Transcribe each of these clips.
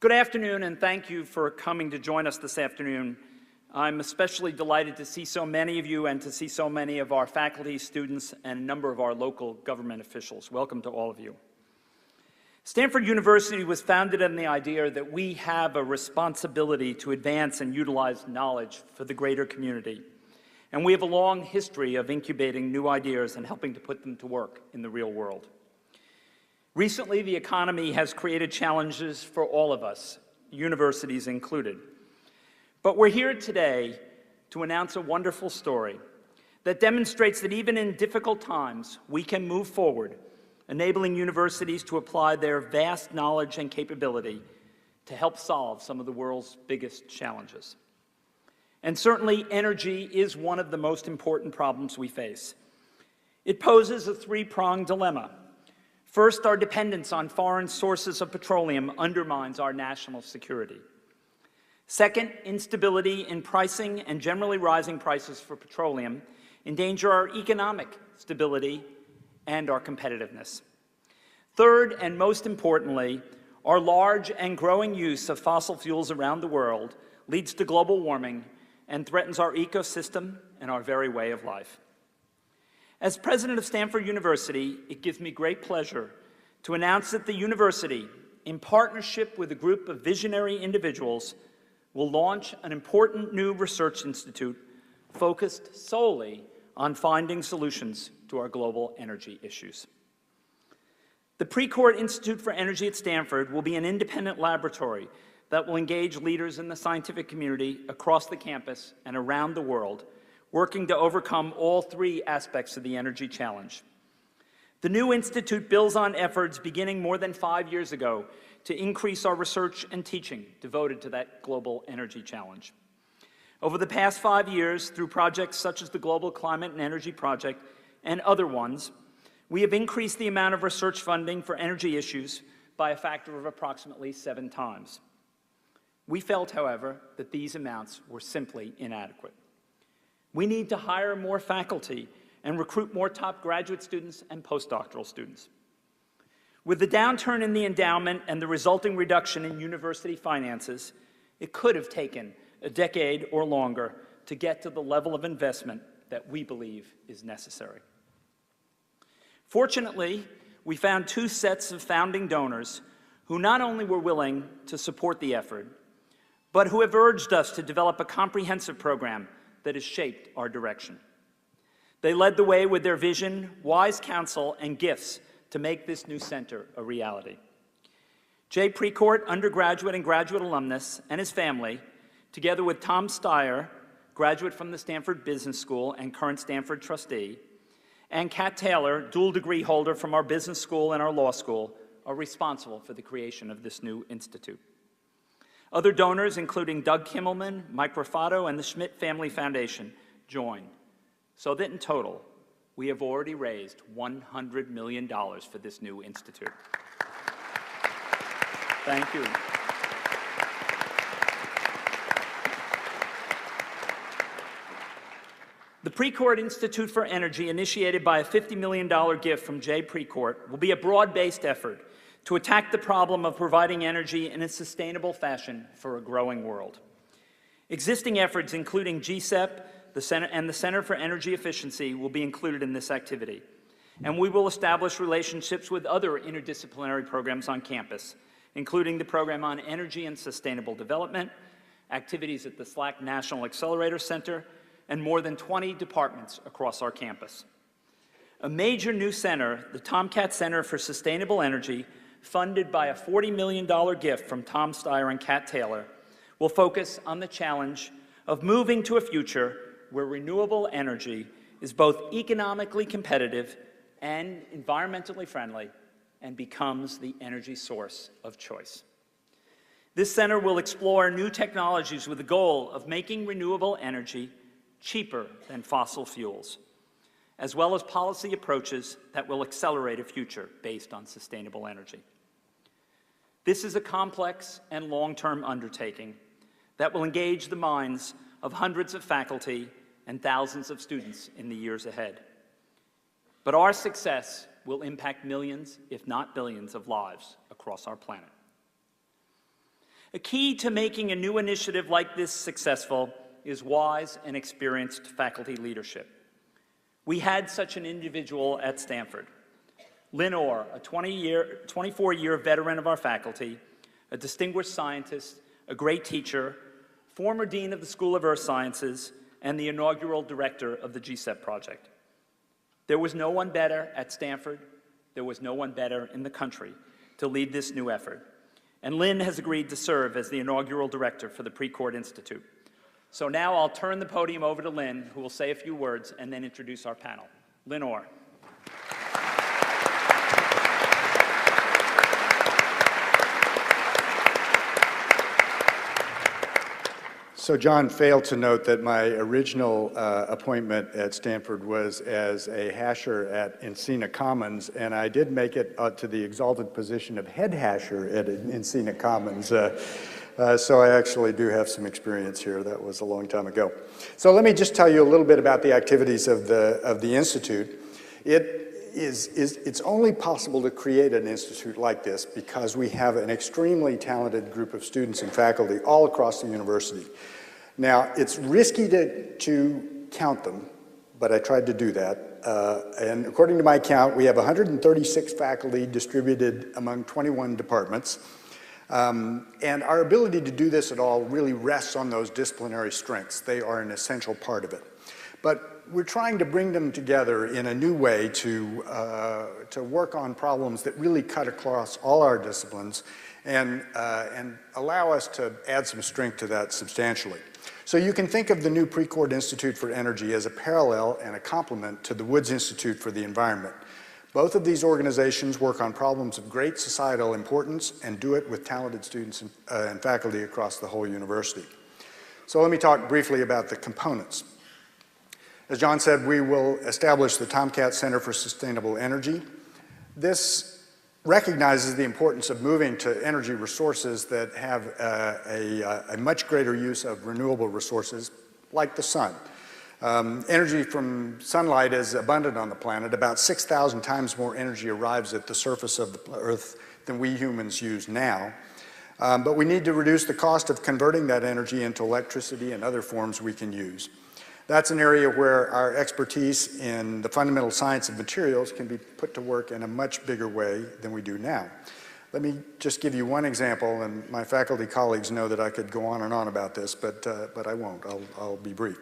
Good afternoon, and thank you for coming to join us this afternoon. I'm especially delighted to see so many of you and to see so many of our faculty, students, and a number of our local government officials. Welcome to all of you. Stanford University was founded on the idea that we have a responsibility to advance and utilize knowledge for the greater community. And we have a long history of incubating new ideas and helping to put them to work in the real world. Recently, the economy has created challenges for all of us, universities included. But we're here today to announce a wonderful story that demonstrates that even in difficult times, we can move forward, enabling universities to apply their vast knowledge and capability to help solve some of the world's biggest challenges. And certainly, energy is one of the most important problems we face. It poses a three-pronged dilemma. First, our dependence on foreign sources of petroleum undermines our national security. Second, instability in pricing and generally rising prices for petroleum endanger our economic stability and our competitiveness. Third, and most importantly, our large and growing use of fossil fuels around the world leads to global warming and threatens our ecosystem and our very way of life. As president of Stanford University, it gives me great pleasure to announce that the university, in partnership with a group of visionary individuals, will launch an important new research institute focused solely on finding solutions to our global energy issues. The Precourt Institute for Energy at Stanford will be an independent laboratory that will engage leaders in the scientific community across the campus and around the world, working to overcome all three aspects of the energy challenge. The new institute builds on efforts beginning more than 5 years ago to increase our research and teaching devoted to that global energy challenge. Over the past 5 years, through projects such as the Global Climate and Energy Project and other ones, we have increased the amount of research funding for energy issues by a factor of approximately 7 times. We felt, however, that these amounts were simply inadequate. We need to hire more faculty and recruit more top graduate students and postdoctoral students. With the downturn in the endowment and the resulting reduction in university finances, it could have taken a decade or longer to get to the level of investment that we believe is necessary. Fortunately, we found 2 sets of founding donors who not only were willing to support the effort, but who have urged us to develop a comprehensive program that has shaped our direction. They led the way with their vision, wise counsel, and gifts to make this new center a reality. Jay Precourt, undergraduate and graduate alumnus, and his family, together with Tom Steyer, graduate from the Stanford Business School and current Stanford trustee, and Kat Taylor, dual degree holder from our business school and our law school, are responsible for the creation of this new institute. Other donors, including Doug Kimmelman, Mike Raffato, and the Schmidt Family Foundation, joined, so that in total, we have already raised $100 million for this new institute. Thank you. The Precourt Institute for Energy, initiated by a $50 million gift from Jay Precourt, will be a broad-based effort to attack the problem of providing energy in a sustainable fashion for a growing world. Existing efforts, including GCEP and the Center for Energy Efficiency, will be included in this activity. And we will establish relationships with other interdisciplinary programs on campus, including the program on energy and sustainable development, activities at the SLAC National Accelerator Center, and more than 20 departments across our campus. A major new center, the Tomcat Center for Sustainable Energy, funded by a $40 million gift from Tom Steyer and Kat Taylor, will focus on the challenge of moving to a future where renewable energy is both economically competitive and environmentally friendly and becomes the energy source of choice. This center will explore new technologies with the goal of making renewable energy cheaper than fossil fuels, as well as policy approaches that will accelerate a future based on sustainable energy. This is a complex and long-term undertaking that will engage the minds of hundreds of faculty and thousands of students in the years ahead. But our success will impact millions, if not billions, of lives across our planet. A key to making a new initiative like this successful is wise and experienced faculty leadership. We had such an individual at Stanford. Lynn Orr, a 24-year veteran of our faculty, a distinguished scientist, a great teacher, former dean of the School of Earth Sciences, and the inaugural director of the GCEP project. There was no one better at Stanford, there was no one better in the country to lead this new effort. And Lynn has agreed to serve as the inaugural director for the Precourt Institute. So now I'll turn the podium over to Lynn, who will say a few words and then introduce our panel. Lynn Orr. So John failed to note that my original appointment at Stanford was as a hasher at Encina Commons, and I did make it to the exalted position of head hasher at Encina Commons. So I actually do have some experience here. That was a long time ago. So let me just tell you a little bit about the activities of the Institute. It's only possible to create an institute like this because we have an extremely talented group of students and faculty all across the university. Now, it's risky to count them, but I tried to do that. And according to my count, we have 136 faculty distributed among 21 departments. And our ability to do this at all really rests on those disciplinary strengths. They are an essential part of it. But we're trying to bring them together in a new way to work on problems that really cut across all our disciplines and allow us to add some strength to that substantially. So you can think of the new Precourt Institute for Energy as a parallel and a complement to the Woods Institute for the Environment. Both of these organizations work on problems of great societal importance and do it with talented students and faculty across the whole university. So let me talk briefly about the components. As John said, we will establish the Tomcat Center for Sustainable Energy. This recognizes the importance of moving to energy resources that have a much greater use of renewable resources, like the sun. Energy from sunlight is abundant on the planet. About 6,000 times more energy arrives at the surface of the Earth than we humans use now. But we need to reduce the cost of converting that energy into electricity and other forms we can use. That's an area where our expertise in the fundamental science of materials can be put to work in a much bigger way than we do now. Let me just give you one example, and my faculty colleagues know that I could go on and on about this, but I won't. I'll be brief.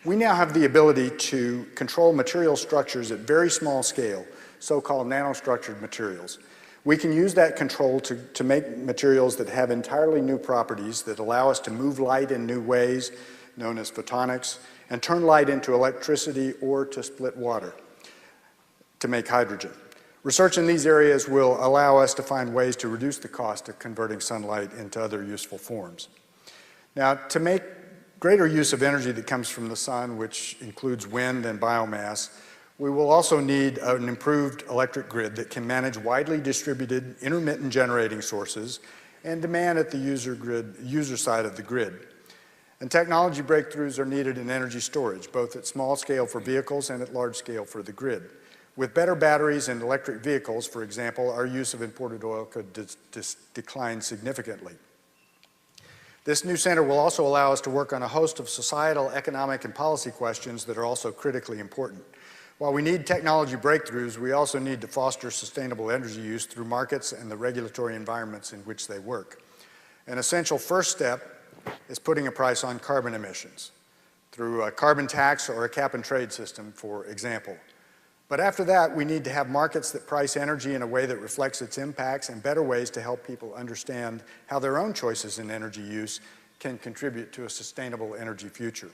We now have the ability to control material structures at very small scale, so-called nanostructured materials. We can use that control to make materials that have entirely new properties that allow us to move light in new ways, known as photonics, and turn light into electricity or to split water to make hydrogen. Research in these areas will allow us to find ways to reduce the cost of converting sunlight into other useful forms. Now, to make greater use of energy that comes from the sun, which includes wind and biomass, we will also need an improved electric grid that can manage widely distributed intermittent generating sources and demand at the user side of the grid. And technology breakthroughs are needed in energy storage, both at small scale for vehicles and at large scale for the grid. With better batteries in electric vehicles, for example, our use of imported oil could decline significantly. This new center will also allow us to work on a host of societal, economic, and policy questions that are also critically important. While we need technology breakthroughs, we also need to foster sustainable energy use through markets and the regulatory environments in which they work. An essential first step is putting a price on carbon emissions through a carbon tax or a cap-and-trade system, for example. But after that, we need to have markets that price energy in a way that reflects its impacts and better ways to help people understand how their own choices in energy use can contribute to a sustainable energy future.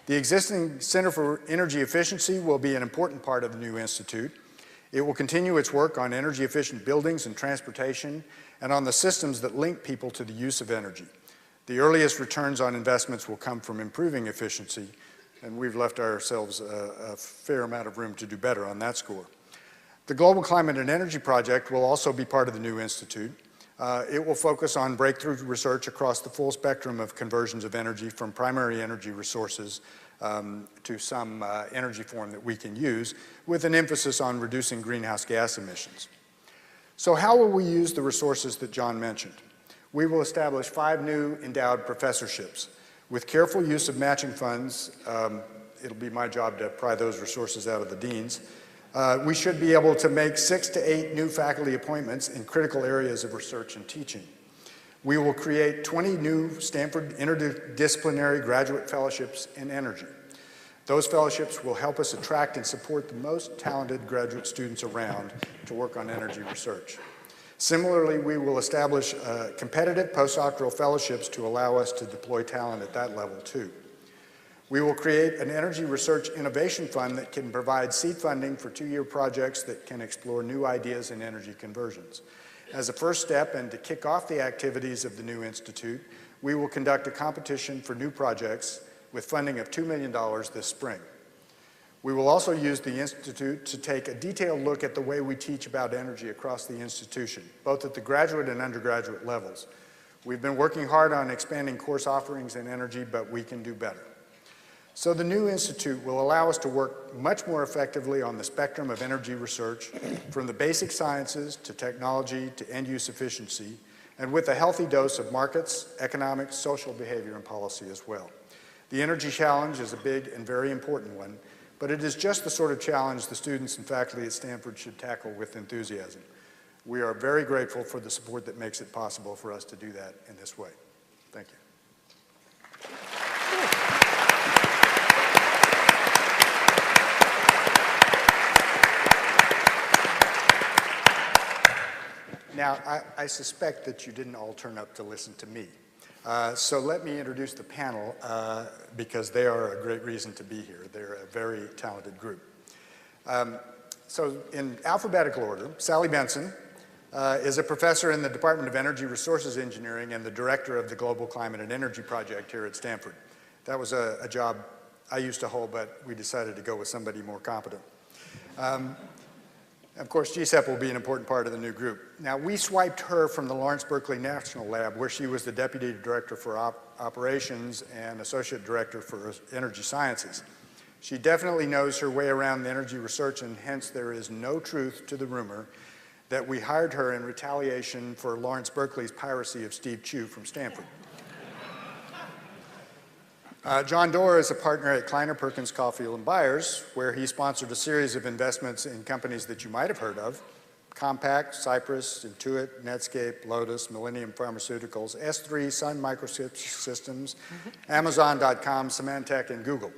The existing Center for Energy Efficiency will be an important part of the new institute. It will continue its work on energy-efficient buildings and transportation and on the systems that link people to the use of energy. The earliest returns on investments will come from improving efficiency, and we've left ourselves a fair amount of room to do better on that score. The Global Climate and Energy Project will also be part of the new institute. It will focus on breakthrough research across the full spectrum of conversions of energy from primary energy resources to some energy form that we can use, with an emphasis on reducing greenhouse gas emissions. So how will we use the resources that John mentioned? We will establish 5 new endowed professorships. With careful use of matching funds, it'll be my job to pry those resources out of the deans. We should be able to make 6 to 8 new faculty appointments in critical areas of research and teaching. We will create 20 new Stanford interdisciplinary graduate fellowships in energy. Those fellowships will help us attract and support the most talented graduate students around to work on energy research. Similarly, we will establish competitive postdoctoral fellowships to allow us to deploy talent at that level too. We will create an energy research innovation fund that can provide seed funding for 2-year projects that can explore new ideas in energy conversions. As a first step and to kick off the activities of the new institute, we will conduct a competition for new projects with funding of $2 million this spring. We will also use the institute to take a detailed look at the way we teach about energy across the institution, both at the graduate and undergraduate levels. We've been working hard on expanding course offerings in energy, but we can do better. So the new institute will allow us to work much more effectively on the spectrum of energy research, from the basic sciences to technology to end-use efficiency, and with a healthy dose of markets, economics, social behavior, and policy as well. The energy challenge is a big and very important one, but it is just the sort of challenge the students and faculty at Stanford should tackle with enthusiasm. We are very grateful for the support that makes it possible for us to do that in this way. Thank you. Now, I suspect that you didn't all turn up to listen to me. So let me introduce the panel because they are a great reason to be here. They're a very talented group. So in alphabetical order, Sally Benson is a professor in the Department of Energy Resources Engineering and the director of the Global Climate and Energy Project here at Stanford. That was a job I used to hold, but we decided to go with somebody more competent. Of course, GCEP will be an important part of the new group. Now, we swiped her from the Lawrence Berkeley National Lab, where she was the Deputy Director for Operations and Associate Director for Energy Sciences. She definitely knows her way around the energy research, and hence there is no truth to the rumor that we hired her in retaliation for Lawrence Berkeley's piracy of Steve Chu from Stanford. John Doerr is a partner at Kleiner Perkins Caulfield & Byers, where he sponsored a series of investments in companies that you might have heard of: Compaq, Cypress, Intuit, Netscape, Lotus, Millennium Pharmaceuticals, S3, Sun Microsystems, Amazon.com, Symantec, and Google.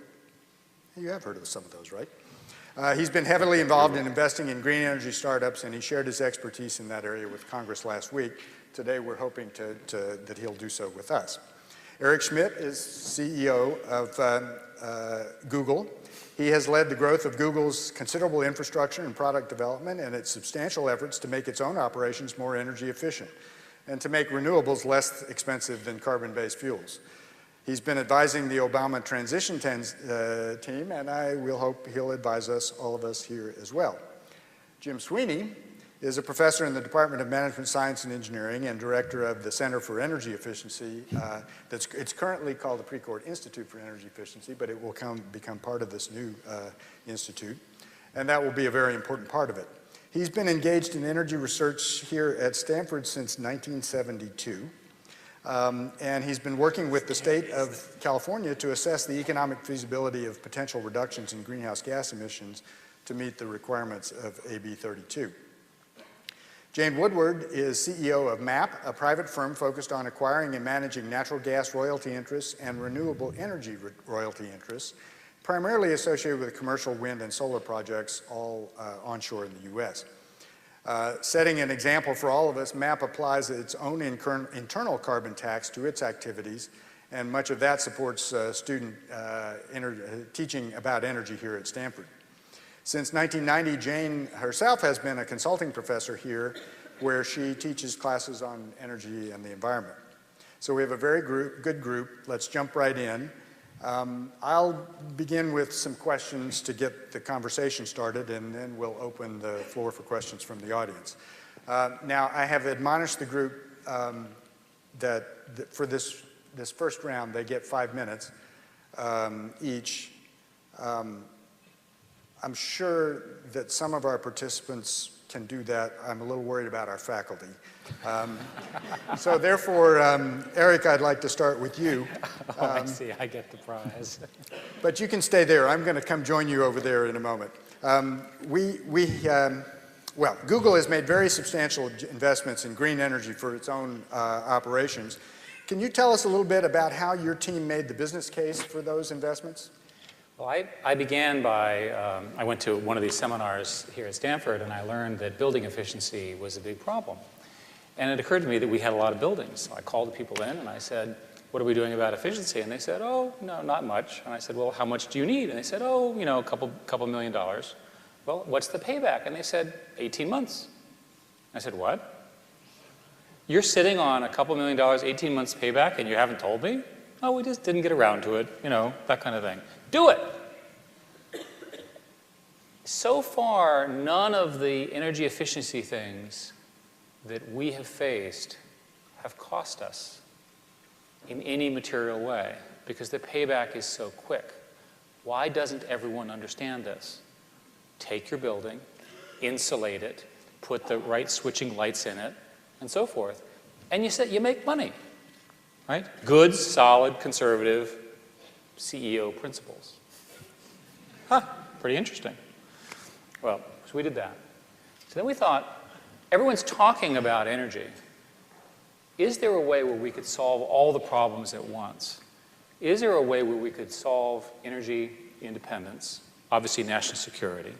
You have heard of some of those, right? He's been heavily involved in investing in green energy startups, and he shared his expertise in that area with Congress last week. Today, we're hoping that he'll do so with us. Eric Schmidt is CEO of Google. He has led the growth of Google's considerable infrastructure and product development and its substantial efforts to make its own operations more energy efficient and to make renewables less expensive than carbon-based fuels. He's been advising the Obama transition team, and I will hope he'll advise us, all of us here as well. Jim Sweeney is a professor in the Department of Management Science and Engineering and director of the Center for Energy Efficiency. It's currently called the Precourt Institute for Energy Efficiency, but it will become part of this new institute, and that will be a very important part of it. He's been engaged in energy research here at Stanford since 1972, and he's been working with the state of California to assess the economic feasibility of potential reductions in greenhouse gas emissions to meet the requirements of AB 32. Jane Woodward is CEO of MAP, a private firm focused on acquiring and managing natural gas royalty interests and renewable energy royalty interests, primarily associated with commercial wind and solar projects all onshore in the U.S. Setting an example for all of us, MAP applies its own internal carbon tax to its activities, and much of that supports student teaching about energy here at Stanford. Since 1990, Jane herself has been a consulting professor here where she teaches classes on energy and the environment. So we have a very good group. Let's jump right in. I'll begin with some questions to get the conversation started, and then we'll open the floor for questions from the audience. Now, I have admonished the group that for this first round, they get 5 minutes each. I'm sure that some of our participants can do that. I'm a little worried about our faculty. So therefore, Eric, I'd like to start with you. I see, I get the prize. But you can stay there. I'm going to come join you over there in a moment. Well, Google has made very substantial investments in green energy for its own operations. Can you tell us a little bit about how your team made the business case for those investments? Well, I began by, I went to one of these seminars here at Stanford, and I learned that building efficiency was a big problem. And it occurred to me that we had a lot of buildings. So I called the people in, and I said, what are we doing about efficiency? And they said, oh, no, not much. And I said, well, how much do you need? And they said, oh, you know, a couple $1 million. Well, what's the payback? And they said, 18 months. I said, what? You're sitting on a couple $1 million, 18 months payback, and you haven't told me? Oh, we just didn't get around to it, you know, that kind of thing. Do it! So far, none of the energy efficiency things that we have faced have cost us in any material way because the payback is so quick. Why doesn't everyone understand this? Take your building, insulate it, put the right switching lights in it, and so forth, and you make money, right? Good, solid, conservative CEO principles. Huh, pretty interesting. Well, so we did that. So then we thought, everyone's talking about energy. Is there a way where we could solve all the problems at once? Is there a way where we could solve energy independence, obviously national security,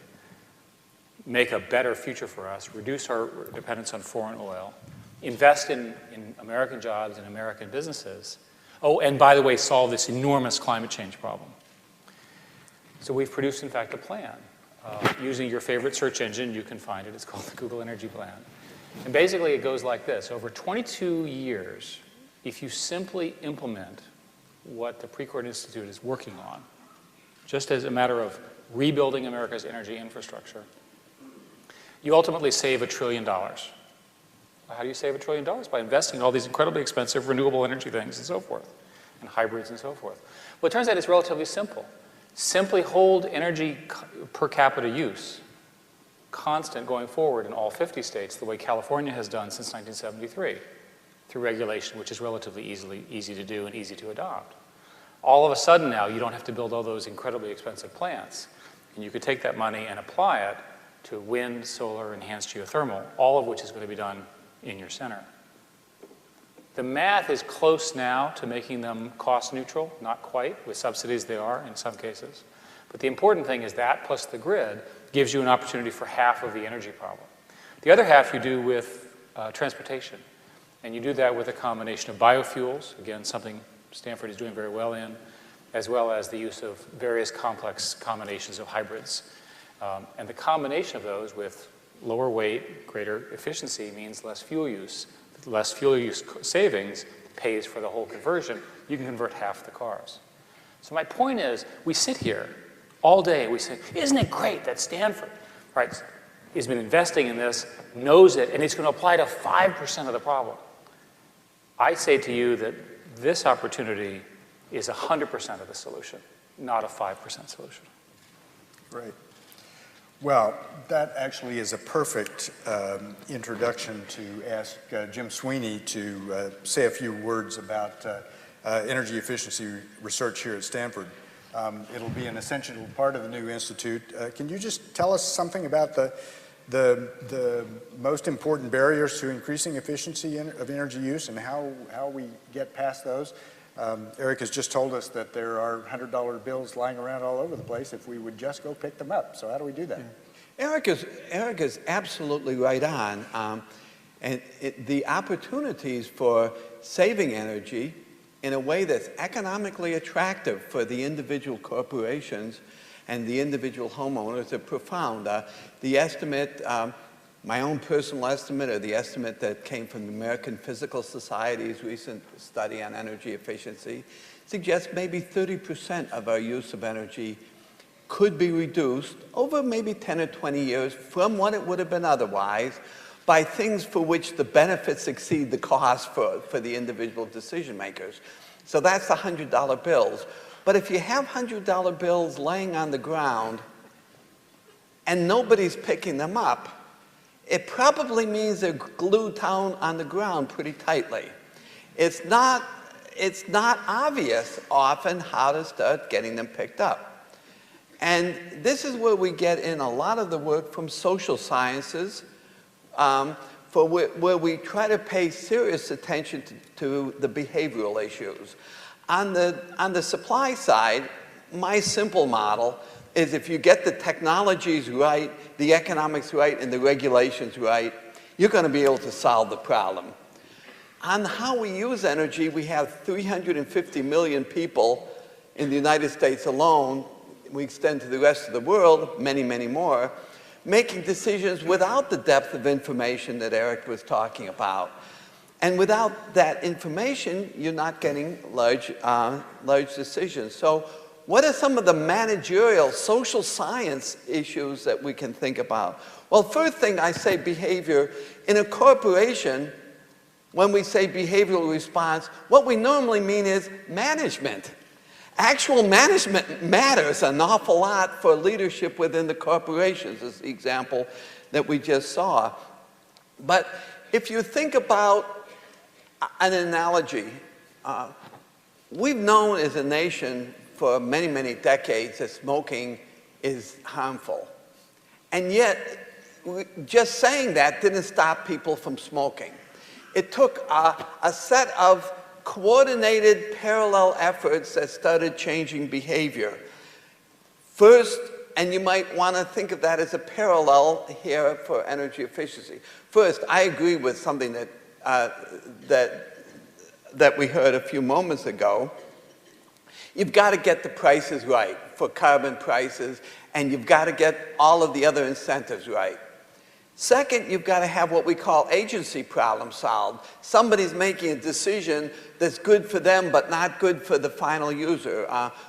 make a better future for us, reduce our dependence on foreign oil, invest in American jobs and American businesses, oh, and by the way, solve this enormous climate change problem? So we've produced, in fact, a plan. Using your favorite search engine, you can find it. It's called the Google Energy Plan. And basically, it goes like this. Over 22 years, if you simply implement what the Precourt Institute is working on, just as a matter of rebuilding America's energy infrastructure, you ultimately save $1 trillion. How do you save $1 trillion? By investing in all these incredibly expensive renewable energy things and so forth, and hybrids and so forth. Well, it turns out it's relatively simple. Simply hold energy per capita use constant going forward in all 50 states the way California has done since 1973 through regulation, which is relatively easy to do and easy to adopt. All of a sudden now, you don't have to build all those incredibly expensive plants. And you could take that money and apply it to wind, solar, enhanced geothermal, all of which is going to be done in your center. The math is close now to making them cost neutral, not quite. With subsidies they are in some cases. But the important thing is that plus the grid gives you an opportunity for half of the energy problem. The other half you do with transportation. And you do that with a combination of biofuels, again, something Stanford is doing very well in, as well as the use of various complex combinations of hybrids. And the combination of those with lower weight, greater efficiency means less fuel use. Less fuel use savings pays for the whole conversion. You can convert half the cars. So my point is, we sit here all day, we say, isn't it great that Stanford, right, has been investing in this, knows it, and it's going to apply to 5% of the problem. I say to you that this opportunity is 100% of the solution, not a 5% solution. Right. Well, that actually is a perfect introduction to ask Jim Sweeney to say a few words about energy efficiency research here at Stanford. It'll be an essential part of the new institute. Can you just tell us something about the most important barriers to increasing efficiency of energy use and how we get past those? Eric has just told us that there are $100 bills lying around all over the place if we would just go pick them up. So how do we do that? Eric is absolutely right on. The opportunities for saving energy in a way that's economically attractive for the individual corporations and the individual homeowners are profound. The estimate, my own personal estimate, or the estimate that came from the American Physical Society's recent study on energy efficiency, suggests maybe 30% of our use of energy could be reduced over maybe 10 or 20 years from what it would have been otherwise by things for which the benefits exceed the cost for the individual decision makers. So that's the $100 bills. But if you have $100 bills laying on the ground and nobody's picking them up, it probably means they're glued down on the ground pretty tightly. It's not obvious often how to start getting them picked up. And this is where we get in a lot of the work from social sciences, where we try to pay serious attention to the behavioral issues. On the supply side, my simple model is if you get the technologies right, the economics right, and the regulations right, you're going to be able to solve the problem. On how we use energy, we have 350 million people in the United States alone. We extend to the rest of the world, many, many more, making decisions without the depth of information that Eric was talking about. And without that information, you're not getting large decisions. So what are some of the managerial, social science issues that we can think about? Well, first thing I say behavior. In a corporation, when we say behavioral response, what we normally mean is management. Actual management matters an awful lot for leadership within the corporations, is the example that we just saw. But if you think about an analogy, we've known as a nation for many, many decades that smoking is harmful. And yet, just saying that didn't stop people from smoking. It took a set of coordinated parallel efforts that started changing behavior. First, and you might want to think of that as a parallel here for energy efficiency. First, I agree with something that we heard a few moments ago. You've got to get the prices right for carbon prices, and you've got to get all of the other incentives right. Second, you've got to have what we call agency problem solved. Somebody's making a decision that's good for them but not good for the final user.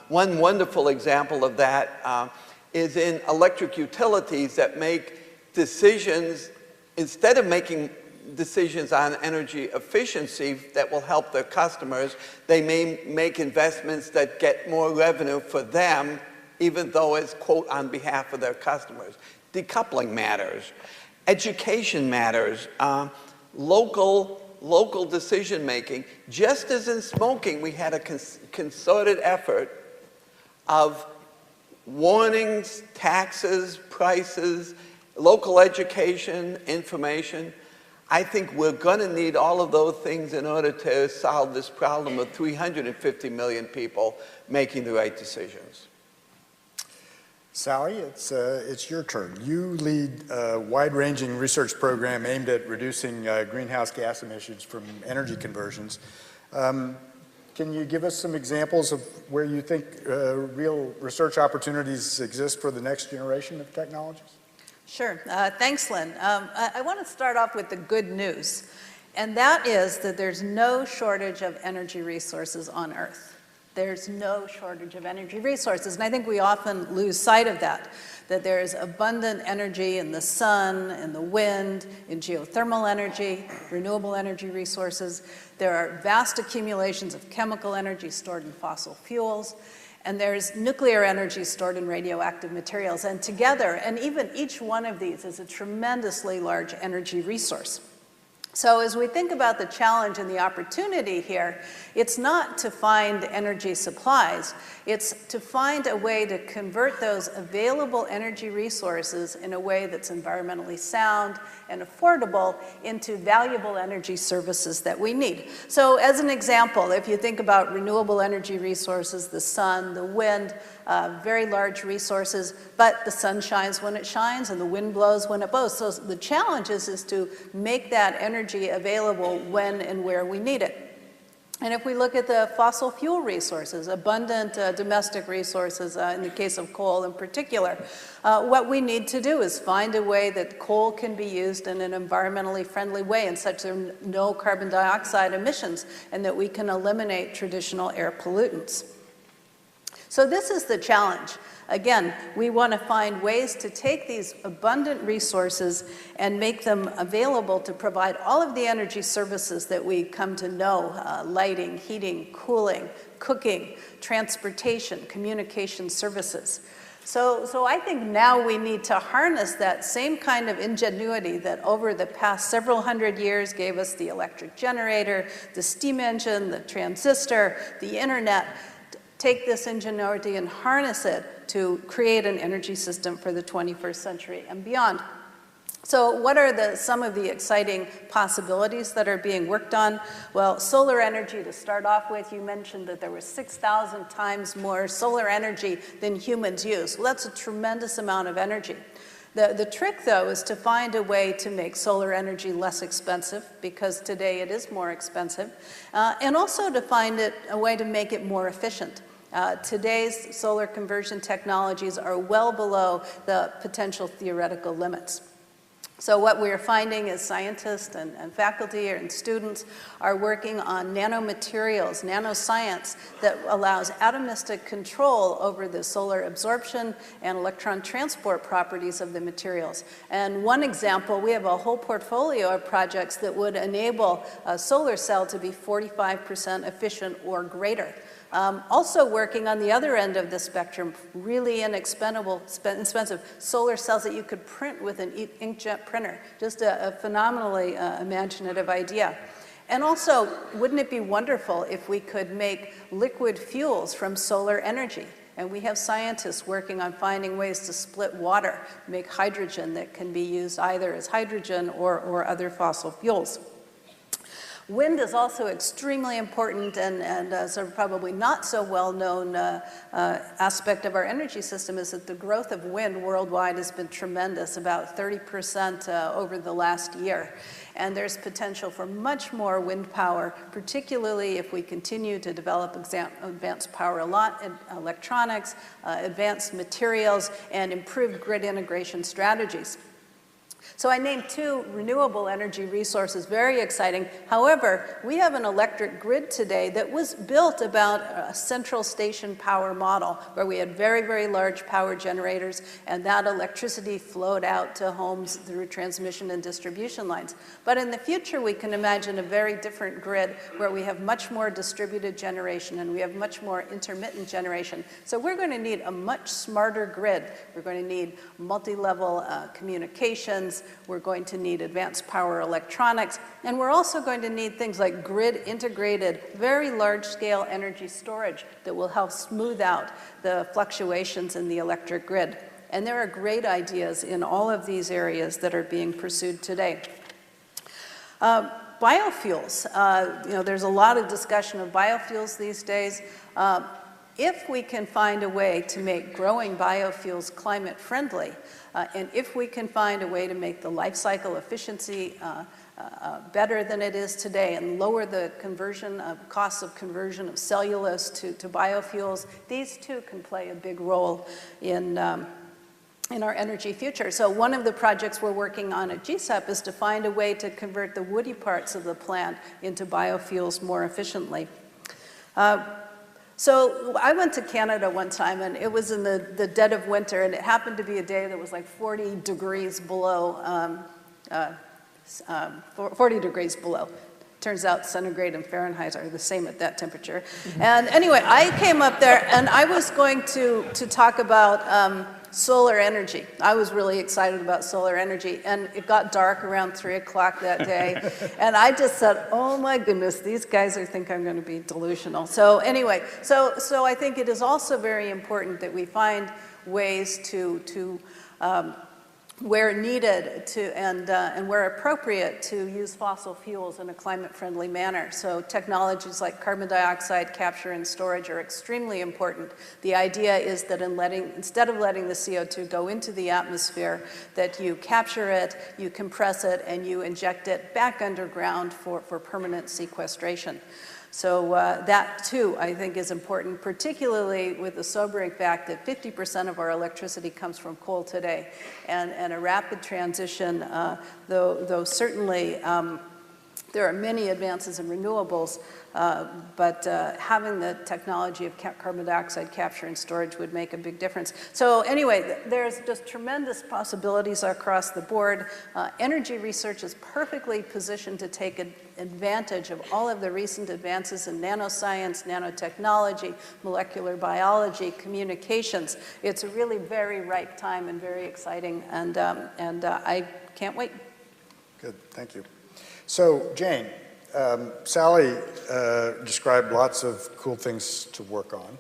One wonderful example of that is in electric utilities that make decisions, instead of making decisions on energy efficiency that will help their customers, they may make investments that get more revenue for them, even though it's, quote, on behalf of their customers. Decoupling matters. Education matters. Local decision making. Just as in smoking, we had a concerted effort of warnings, taxes, prices, local education, information. I think we're going to need all of those things in order to solve this problem of 350 million people making the right decisions. Sally, it's your turn. You lead a wide-ranging research program aimed at reducing greenhouse gas emissions from energy conversions. Can you give us some examples of where you think real research opportunities exist for the next generation of technologies? Sure. Thanks, Lynn. I want to start off with the good news, and that is that there's no shortage of energy resources on Earth. There's no shortage of energy resources, and I think we often lose sight of that there's abundant energy in the sun, in the wind, in geothermal energy, renewable energy resources. There are vast accumulations of chemical energy stored in fossil fuels, and there's nuclear energy stored in radioactive materials. And together, and even each one of these is a tremendously large energy resource. So as we think about the challenge and the opportunity here, it's not to find energy supplies, it's to find a way to convert those available energy resources in a way that's environmentally sound and affordable into valuable energy services that we need. So as an example, if you think about renewable energy resources, the sun, the wind, very large resources, but the sun shines when it shines and the wind blows when it blows. So the challenge is to make that energy available when and where we need it. And if we look at the fossil fuel resources, abundant domestic resources, in the case of coal in particular, what we need to do is find a way that coal can be used in an environmentally friendly way and such there are no carbon dioxide emissions and that we can eliminate traditional air pollutants. So this is the challenge. Again, we want to find ways to take these abundant resources and make them available to provide all of the energy services that we come to know, lighting, heating, cooling, cooking, transportation, communication services. So I think now we need to harness that same kind of ingenuity that over the past several hundred years gave us the electric generator, the steam engine, the transistor, the internet. Take this ingenuity and harness it to create an energy system for the 21st century and beyond. So what are some of the exciting possibilities that are being worked on? Well, solar energy to start off with. You mentioned that there was 6,000 times more solar energy than humans use. Well, that's a tremendous amount of energy. The trick, though, is to find a way to make solar energy less expensive, because today it is more expensive, and also to find a way to make it more efficient. Today's solar conversion technologies are well below the potential theoretical limits. So what we're finding is scientists and faculty and students are working on nanomaterials, nanoscience, that allows atomistic control over the solar absorption and electron transport properties of the materials. And one example, we have a whole portfolio of projects that would enable a solar cell to be 45% efficient or greater. Also working on the other end of the spectrum, really inexpensive solar cells that you could print with an inkjet printer. Just a phenomenally imaginative idea. And also, wouldn't it be wonderful if we could make liquid fuels from solar energy? And we have scientists working on finding ways to split water, make hydrogen that can be used either as hydrogen or other fossil fuels. Wind is also extremely important and sort of probably not so well-known aspect of our energy system is that the growth of wind worldwide has been tremendous, about 30% over the last year. And there's potential for much more wind power, particularly if we continue to develop advanced power electronics, advanced materials, and improved grid integration strategies. So I named two renewable energy resources, very exciting. However, we have an electric grid today that was built about a central station power model where we had very, very large power generators, and that electricity flowed out to homes through transmission and distribution lines. But in the future, we can imagine a very different grid where we have much more distributed generation and we have much more intermittent generation. So we're going to need a much smarter grid. We're going to need multi-level communications. We're going to need advanced power electronics, and we're also going to need things like grid-integrated, very large-scale energy storage that will help smooth out the fluctuations in the electric grid. And there are great ideas in all of these areas that are being pursued today. Biofuels, there's a lot of discussion of biofuels these days. If we can find a way to make growing biofuels climate friendly, and if we can find a way to make the life cycle efficiency better than it is today and lower the costs of conversion of cellulose to biofuels, these too can play a big role in our energy future. So one of the projects we're working on at GSAP is to find a way to convert the woody parts of the plant into biofuels more efficiently. So I went to Canada one time, and it was in the dead of winter, and it happened to be a day that was like 40 degrees below, 40 degrees below. Turns out centigrade and Fahrenheit are the same at that temperature. And anyway, I came up there, and I was going to talk about solar energy. I was really excited about solar energy, and it got dark around 3 o'clock that day, and I just said, oh my goodness, these guys think I'm going to be delusional. So anyway, so I think it is also very important that we find ways to where needed and where appropriate to use fossil fuels in a climate-friendly manner. So technologies like carbon dioxide capture and storage are extremely important. The idea is that instead of letting the CO2 go into the atmosphere, that you capture it, you compress it, and you inject it back underground for permanent sequestration. So that, too, I think is important, particularly with the sobering fact that 50% of our electricity comes from coal today. And a rapid transition, though certainly There are many advances in renewables, but having the technology of carbon dioxide capture and storage would make a big difference. So anyway, there's just tremendous possibilities across the board. Energy research is perfectly positioned to take advantage of all of the recent advances in nanoscience, nanotechnology, molecular biology, communications. It's a really very ripe time and very exciting, and I can't wait. Good, thank you. So, Jane, Sally described lots of cool things to work on.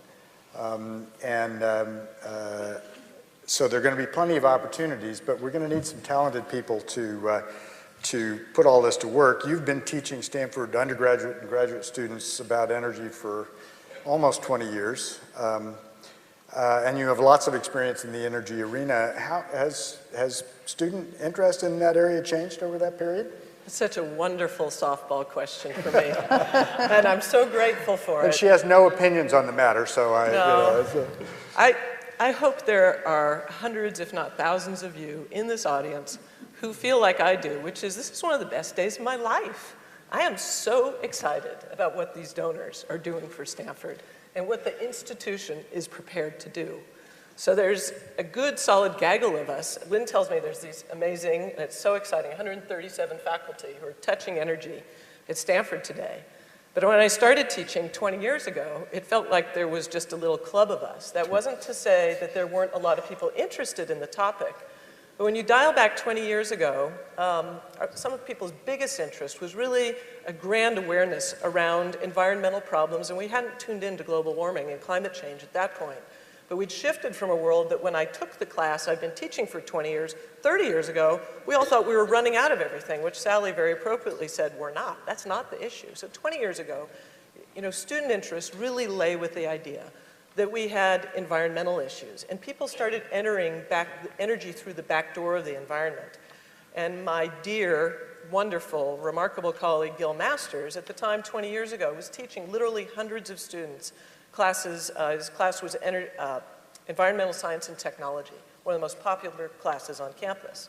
So there are going to be plenty of opportunities, but we're going to need some talented people to put all this to work. You've been teaching Stanford undergraduate and graduate students about energy for almost 20 years. And you have lots of experience in the energy arena. How has student interest in that area changed over that period? It's such a wonderful softball question for me, and I'm so grateful for it. And she has no opinions on the matter, so I hope there are hundreds, if not thousands of you in this audience who feel like I do, which is this is one of the best days of my life. I am so excited about what these donors are doing for Stanford and what the institution is prepared to do. So there's a good solid gaggle of us. Lynn tells me there's these amazing, and it's so exciting, 137 faculty who are touching energy at Stanford today. But when I started teaching 20 years ago, it felt like there was just a little club of us. That wasn't to say that there weren't a lot of people interested in the topic. But when you dial back 20 years ago, some of people's biggest interest was really a grand awareness around environmental problems, and we hadn't tuned into global warming and climate change at that point. But we'd shifted from a world that when I took the class I've been teaching for 20 years, 30 years ago, we all thought we were running out of everything, which Sally very appropriately said, we're not. That's not the issue. So 20 years ago, student interest really lay with the idea that we had environmental issues. And people started entering energy through the back door of the environment. And my dear, wonderful, remarkable colleague, Gil Masters, at the time 20 years ago, was teaching literally hundreds of students classes. His class was Environmental Science and Technology, one of the most popular classes on campus.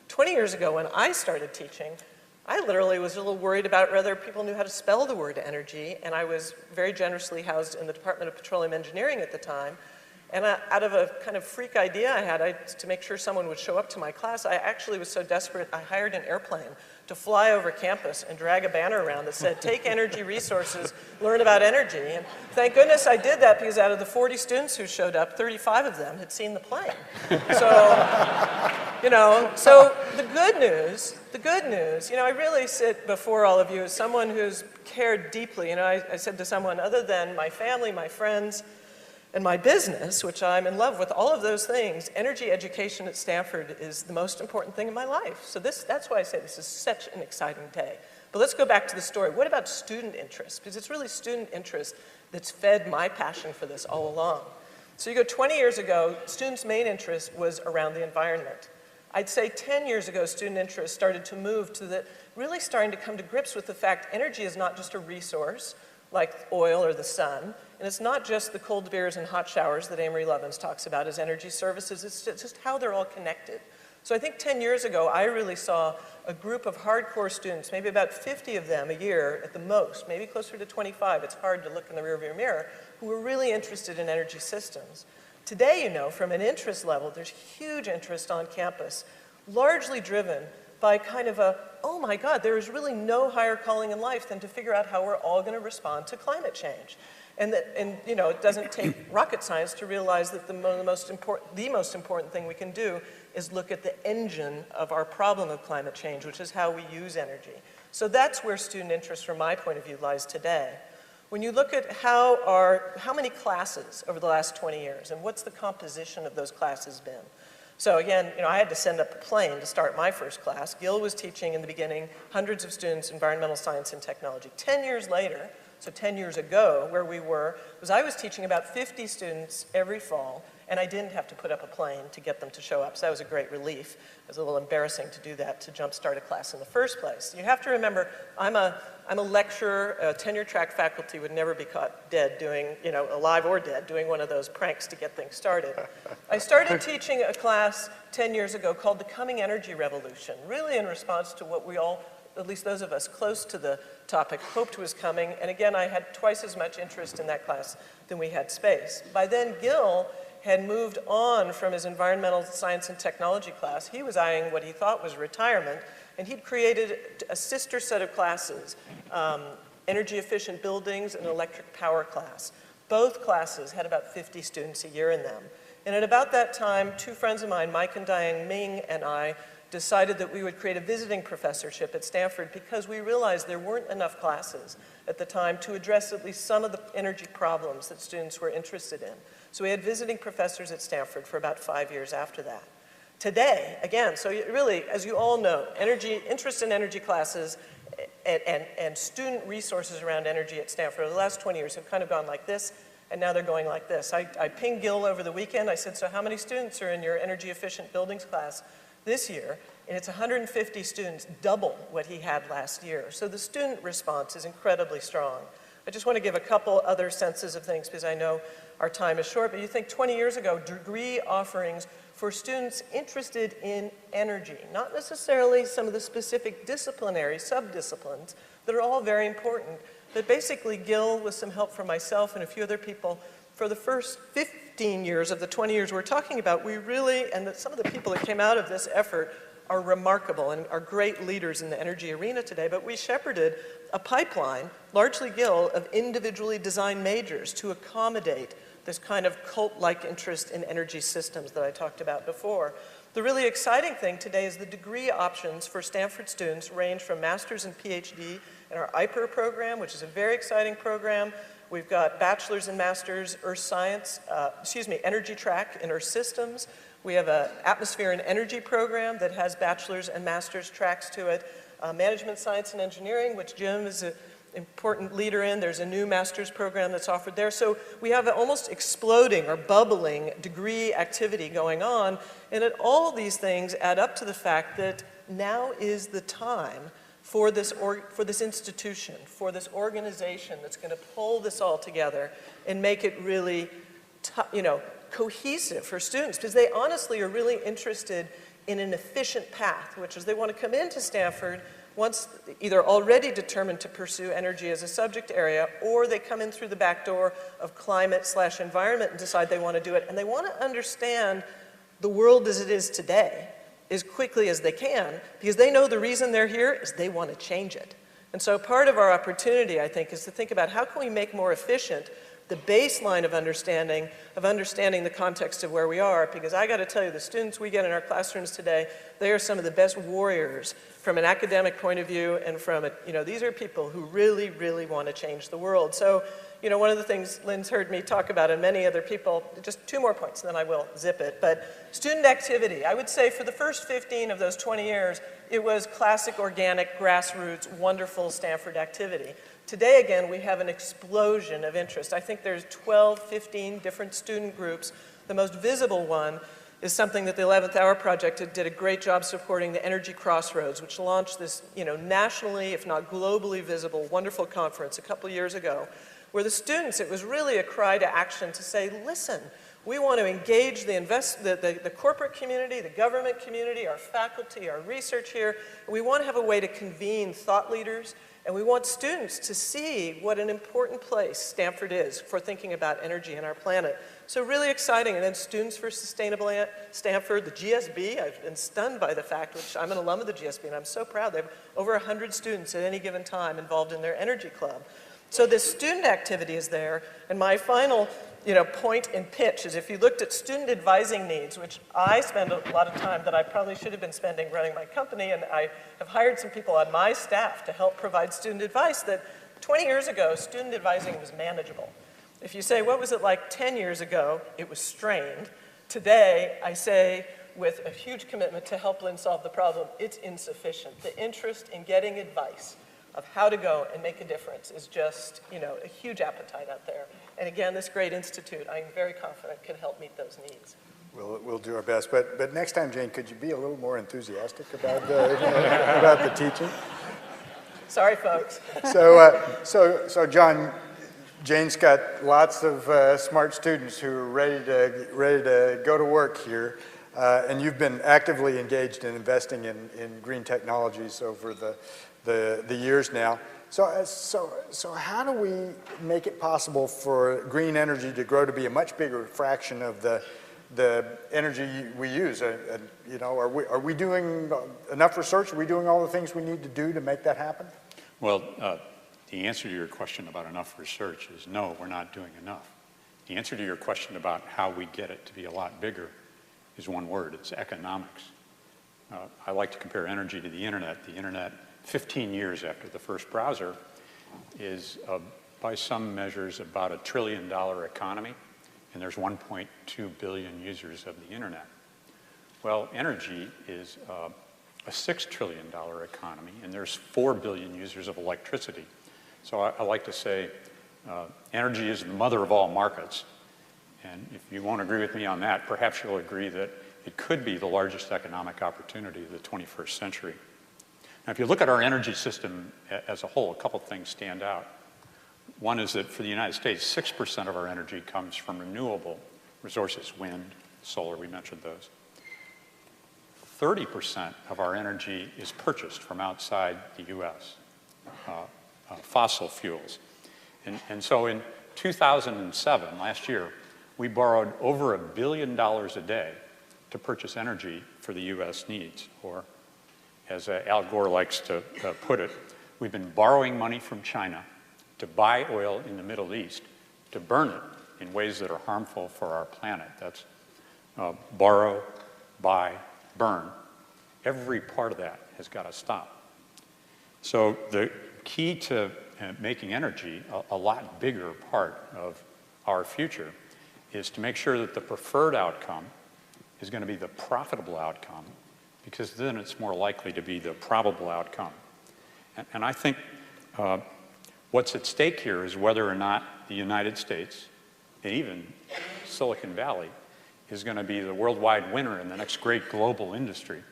20 years ago, when I started teaching, I literally was a little worried about whether people knew how to spell the word energy, and I was very generously housed in the Department of Petroleum Engineering at the time. And out of a kind of freak idea I had to make sure someone would show up to my class, I actually was so desperate, I hired an airplane to fly over campus and drag a banner around that said, take energy resources, learn about energy. And thank goodness I did that, because out of the 40 students who showed up, 35 of them had seen the plane. So the good news, I really sit before all of you as someone who's cared deeply. I said to someone, other than my family, my friends, and my business, which I'm in love with, all of those things, energy education at Stanford is the most important thing in my life. So that's why I say this is such an exciting day. But let's go back to the story. What about student interest? Because it's really student interest that's fed my passion for this all along. So you go 20 years ago, students' main interest was around the environment. I'd say 10 years ago, student interest started to move to really starting to come to grips with the fact energy is not just a resource like oil or the sun. And it's not just the cold beers and hot showers that Amory Lovins talks about as energy services, it's just how they're all connected. So I think 10 years ago, I really saw a group of hardcore students, maybe about 50 of them a year at the most, maybe closer to 25, it's hard to look in the rearview mirror, who were really interested in energy systems. Today, from an interest level, there's huge interest on campus, largely driven by kind of oh my God, there is really no higher calling in life than to figure out how we're all going to respond to climate change. And it doesn't take rocket science to realize that the most important thing we can do is look at the engine of our problem of climate change, which is how we use energy. So that's where student interest, from my point of view, lies today. When you look at how many classes over the last 20 years, and what's the composition of those classes been? So again, I had to send up a plane to start my first class. Gil was teaching in the beginning, hundreds of students, environmental science and technology. 10 years later, so 10 years ago, where we were, was I was teaching about 50 students every fall, and I didn't have to put up a plane to get them to show up, so that was a great relief. It was a little embarrassing to do that, to jumpstart a class in the first place. You have to remember, I'm a lecturer, a tenure-track faculty would never be caught dead doing, alive or dead, doing one of those pranks to get things started. I started teaching a class 10 years ago called The Coming Energy Revolution, really in response to what we all at least those of us close to the topic, hoped was coming. And again, I had twice as much interest in that class than we had space. By then, Gil had moved on from his environmental science and technology class. He was eyeing what he thought was retirement, and he'd created a sister set of classes, energy efficient buildings and electric power class. Both classes had about 50 students a year in them. And at about that time, two friends of mine, Mike and Diane Ming, and I decided that we would create a visiting professorship at Stanford because we realized there weren't enough classes at the time to address at least some of the energy problems that students were interested in. So we had visiting professors at Stanford for about 5 years after that. Today, again, so really, as you all know, interest in energy classes and student resources around energy at Stanford over the last 20 years have kind of gone like this, and now they're going like this. I pinged Gil over the weekend. I said, so how many students are in your energy efficient buildings class this year? And it's 150 students, double what he had last year. So the student response is incredibly strong. I just want to give a couple other senses of things because I know our time is short, but you think 20 years ago, degree offerings for students interested in energy, not necessarily some of the specific disciplinary subdisciplines that are all very important, but basically Gil, with some help from myself and a few other people, for the first 15 years of the 20 years we're talking about, we really, and some of the people that came out of this effort are remarkable and are great leaders in the energy arena today, but we shepherded a pipeline, largely Gil, of individually designed majors to accommodate this kind of cult-like interest in energy systems that I talked about before. The really exciting thing today is the degree options for Stanford students range from master's and PhD in our IPER program, which is a very exciting program. We've got bachelor's and master's energy track in Earth Systems. We have an atmosphere and energy program that has bachelor's and master's tracks to it. Management science and engineering, which Jim is an important leader in. There's a new master's program that's offered there. So we have an almost exploding or bubbling degree activity going on. And all these things add up to the fact that now is the time for this institution, for this organization that's going to pull this all together and make it really, cohesive for students, because they honestly are really interested in an efficient path, which is they want to come into Stanford once either already determined to pursue energy as a subject area, or they come in through the back door of climate/environment and decide they want to do it. And they want to understand the world as it is today as quickly as they can, because they know the reason they're here is they want to change it. And so part of our opportunity, I think, is to think about how can we make more efficient the baseline of understanding the context of where we are, because I got to tell you, the students we get in our classrooms today, they are some of the best warriors from an academic point of view, and from these are people who really, really want to change the world. So, one of the things Lynn's heard me talk about, and many other people, just 2 more points, and then I will zip it, but student activity. I would say for the first 15 of those 20 years, it was classic, organic, grassroots, wonderful Stanford activity. Today, again, we have an explosion of interest. I think there's 12, 15 different student groups. The most visible one is something that the 11th Hour Project did a great job supporting, the Energy Crossroads, which launched this nationally, if not globally visible, wonderful conference a couple years ago, where the students, it was really a cry to action to say, listen, we want to engage the corporate community, the government community, our faculty, our research here. And we want to have a way to convene thought leaders. And we want students to see what an important place Stanford is for thinking about energy and our planet. So really exciting. And then Students for Sustainable Stanford, the GSB, I've been stunned by the fact, which I'm an alum of the GSB, and I'm so proud. They have over 100 students at any given time involved in their energy club. So this student activity is there. And my final point and pitch is, if you looked at student advising needs, which I spend a lot of time that I probably should have been spending running my company, and I have hired some people on my staff to help provide student advice, that 20 years ago, student advising was manageable. If you say, what was it like 10 years ago? It was strained. Today, I say, with a huge commitment to help Lynn solve the problem, it's insufficient. The interest in getting advice of how to go and make a difference is just, a huge appetite out there. And again, this great institute, I'm very confident, can help meet those needs. We'll do our best. But next time, Jane, could you be a little more enthusiastic about about the teaching? Sorry, folks. So John, Jane's got lots of smart students who are ready to go to work here. And you've been actively engaged in investing in green technologies over the years now. So how do we make it possible for green energy to grow to be a much bigger fraction of the energy we use? You know, are we doing enough research? Are we doing all the things we need to do to make that happen? Well, the answer to your question about enough research is no, we're not doing enough. The answer to your question about how we get it to be a lot bigger is one word: it's economics. I like to compare energy to the internet. The internet, 15 years after the first browser, is by some measures about $1 trillion economy, and there's 1.2 billion users of the internet. Well, energy is a $6 trillion economy, and there's 4 billion users of electricity. So I like to say energy is the mother of all markets. And if you won't agree with me on that, perhaps you'll agree that it could be the largest economic opportunity of the 21st century. Now, if you look at our energy system as a whole, a couple things stand out. One is that for the United States, 6% of our energy comes from renewable resources: wind, solar, we mentioned those. 30% of our energy is purchased from outside the U.S., fossil fuels. And so in 2007, last year, we borrowed over $1 billion a day to purchase energy for the U.S. needs, or as Al Gore likes to put it, we've been borrowing money from China to buy oil in the Middle East, to burn it in ways that are harmful for our planet. That's borrow, buy, burn. Every part of that has got to stop. So the key to making energy a lot bigger part of our future is to make sure that the preferred outcome is going to be the profitable outcome, because then it's more likely to be the probable outcome. And I think what's at stake here is whether or not the United States, and even Silicon Valley, is going to be the worldwide winner in the next great global industry,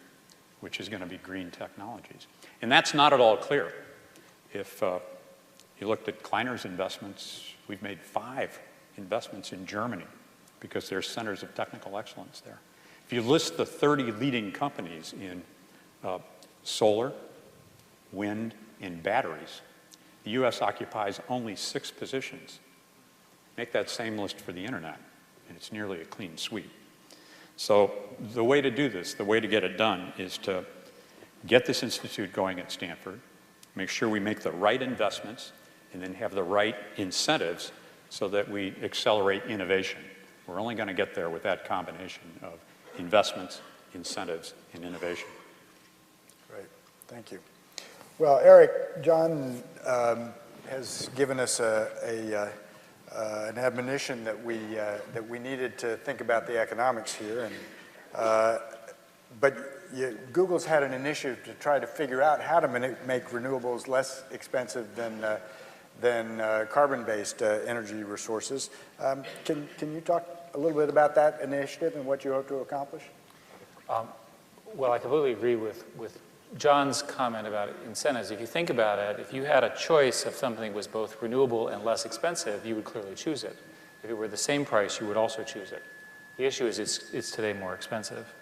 which is going to be green technologies. And that's not at all clear. If you looked at Kleiner's investments, we've made 5 investments in Germany because there's centers of technical excellence there. If you list the 30 leading companies in solar, wind, and batteries, the U.S. occupies only 6 positions. Make that same list for the internet, and it's nearly a clean sweep. So the way to do this, the way to get it done, is to get this institute going at Stanford, make sure we make the right investments, and then have the right incentives so that we accelerate innovation. We're only going to get there with that combination of investments, incentives, and innovation. Great, thank you. Well, Eric, John has given us an admonition that we needed to think about the economics here, and Google's had an initiative to try to figure out how to make renewables less expensive than carbon-based energy resources. Can you talk a little bit about that initiative and what you hope to accomplish? Well, I completely agree with John's comment about incentives. If you think about it, if you had a choice of something that was both renewable and less expensive, you would clearly choose it. If it were the same price, you would also choose it. The issue is it's today more expensive.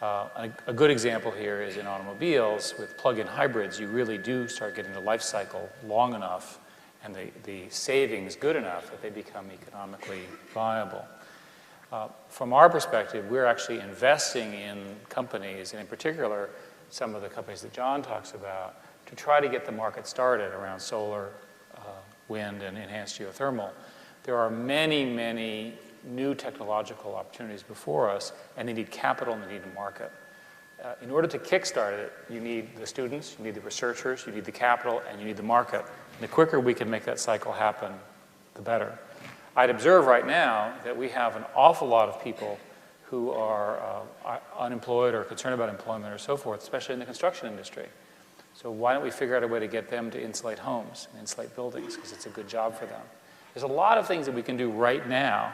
A good example here is in automobiles. With plug-in hybrids, you really do start getting the life cycle long enough and the savings good enough that they become economically viable. From our perspective, we're actually investing in companies, and in particular, some of the companies that John talks about, to try to get the market started around solar, wind, and enhanced geothermal. There are many, many new technological opportunities before us, and they need capital and they need a market. In order to kickstart it, you need the students, you need the researchers, you need the capital, and you need the market. And the quicker we can make that cycle happen, the better. I'd observe right now that we have an awful lot of people who are unemployed or concerned about employment or so forth, especially in the construction industry. So why don't we figure out a way to get them to insulate homes and insulate buildings, because it's a good job for them. There's a lot of things that we can do right now,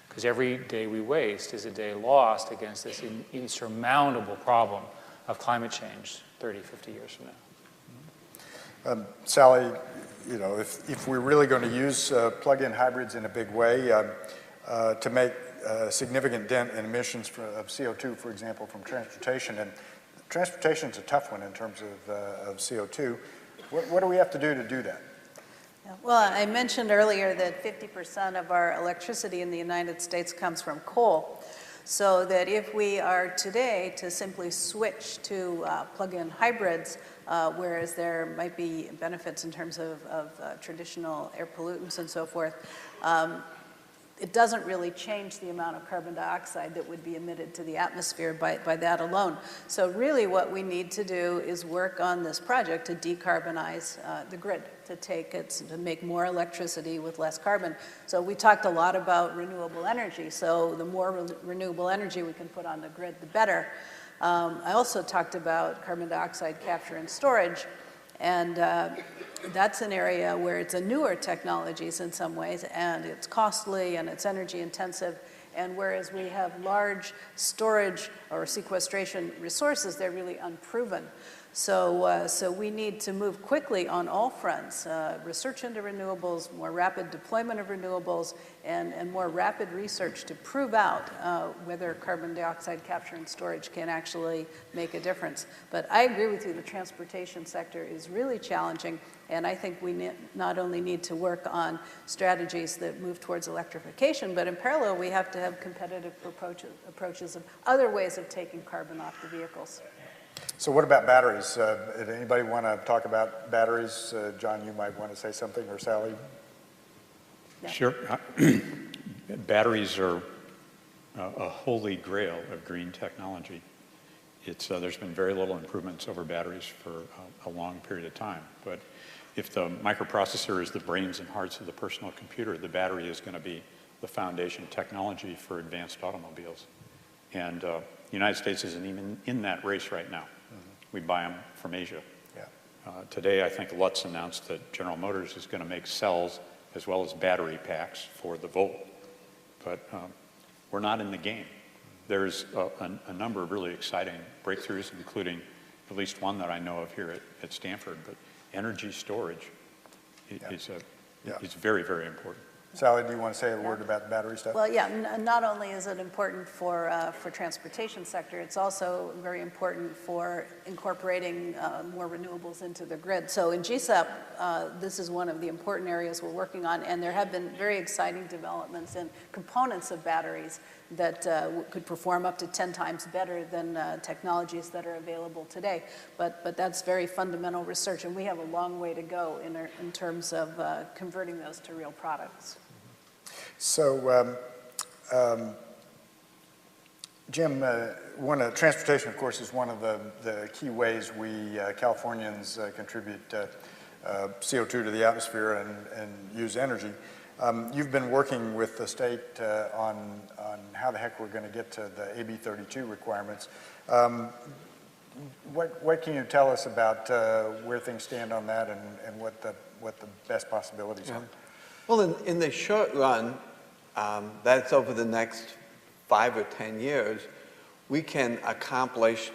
because every day we waste is a day lost against this insurmountable problem of climate change 30, 50 years from now. Sally, you know, if we're really going to use plug-in hybrids in a big way to make a significant dent in emissions of CO2, for example, from transportation. And transportation is a tough one in terms of CO2. What do we have to do that? Well, I mentioned earlier that 50% of our electricity in the United States comes from coal. So that if we are today to simply switch to plug-in hybrids, whereas there might be benefits in terms of traditional air pollutants and so forth, it doesn't really change the amount of carbon dioxide that would be emitted to the atmosphere by that alone. So really what we need to do is work on this project to decarbonize the grid, to make more electricity with less carbon. So we talked a lot about renewable energy. So the more renewable energy we can put on the grid, the better. I also talked about carbon dioxide capture and storage. And that's an area where it's a newer technologies in some ways, and it's costly and it's energy intensive. And whereas we have large storage or sequestration resources, they're really unproven. So we need to move quickly on all fronts, research into renewables, more rapid deployment of renewables, and more rapid research to prove out whether carbon dioxide capture and storage can actually make a difference. But I agree with you, the transportation sector is really challenging, and I think we not only need to work on strategies that move towards electrification, but in parallel we have to have competitive approaches of other ways of taking carbon off the vehicles. So what about batteries? Did anybody want to talk about batteries? John, you might want to say something, or Sally? Yeah. Sure. Batteries are a holy grail of green technology. There's been very little improvements over batteries for a long period of time. But if the microprocessor is the brains and hearts of the personal computer, the battery is going to be the foundation technology for advanced automobiles. And the United States isn't even in that race right now. We buy them from Asia. Yeah. Today, I think Lutz announced that General Motors is going to make cells as well as battery packs for the Volt. But we're not in the game. There's a number of really exciting breakthroughs, including at least one that I know of here at Stanford. But energy storage is very, very important. Sally, do you want to say a word about battery stuff? Well, yeah, not only is it important for transportation sector, it's also very important for incorporating more renewables into the grid. So in GSEP, this is one of the important areas we're working on, and there have been very exciting developments in components of batteries that could perform up to 10 times better than technologies that are available today. But that's very fundamental research, and we have a long way to go in terms of converting those to real products. So, Jim, transportation, of course, is one of the key ways we Californians contribute CO2 to the atmosphere and use energy. You've been working with the state on how the heck we're going to get to the AB 32 requirements. What can you tell us about where things stand on that and what the best possibilities are? Well, in the short run, that's over the next 5 or 10 years, we can accomplish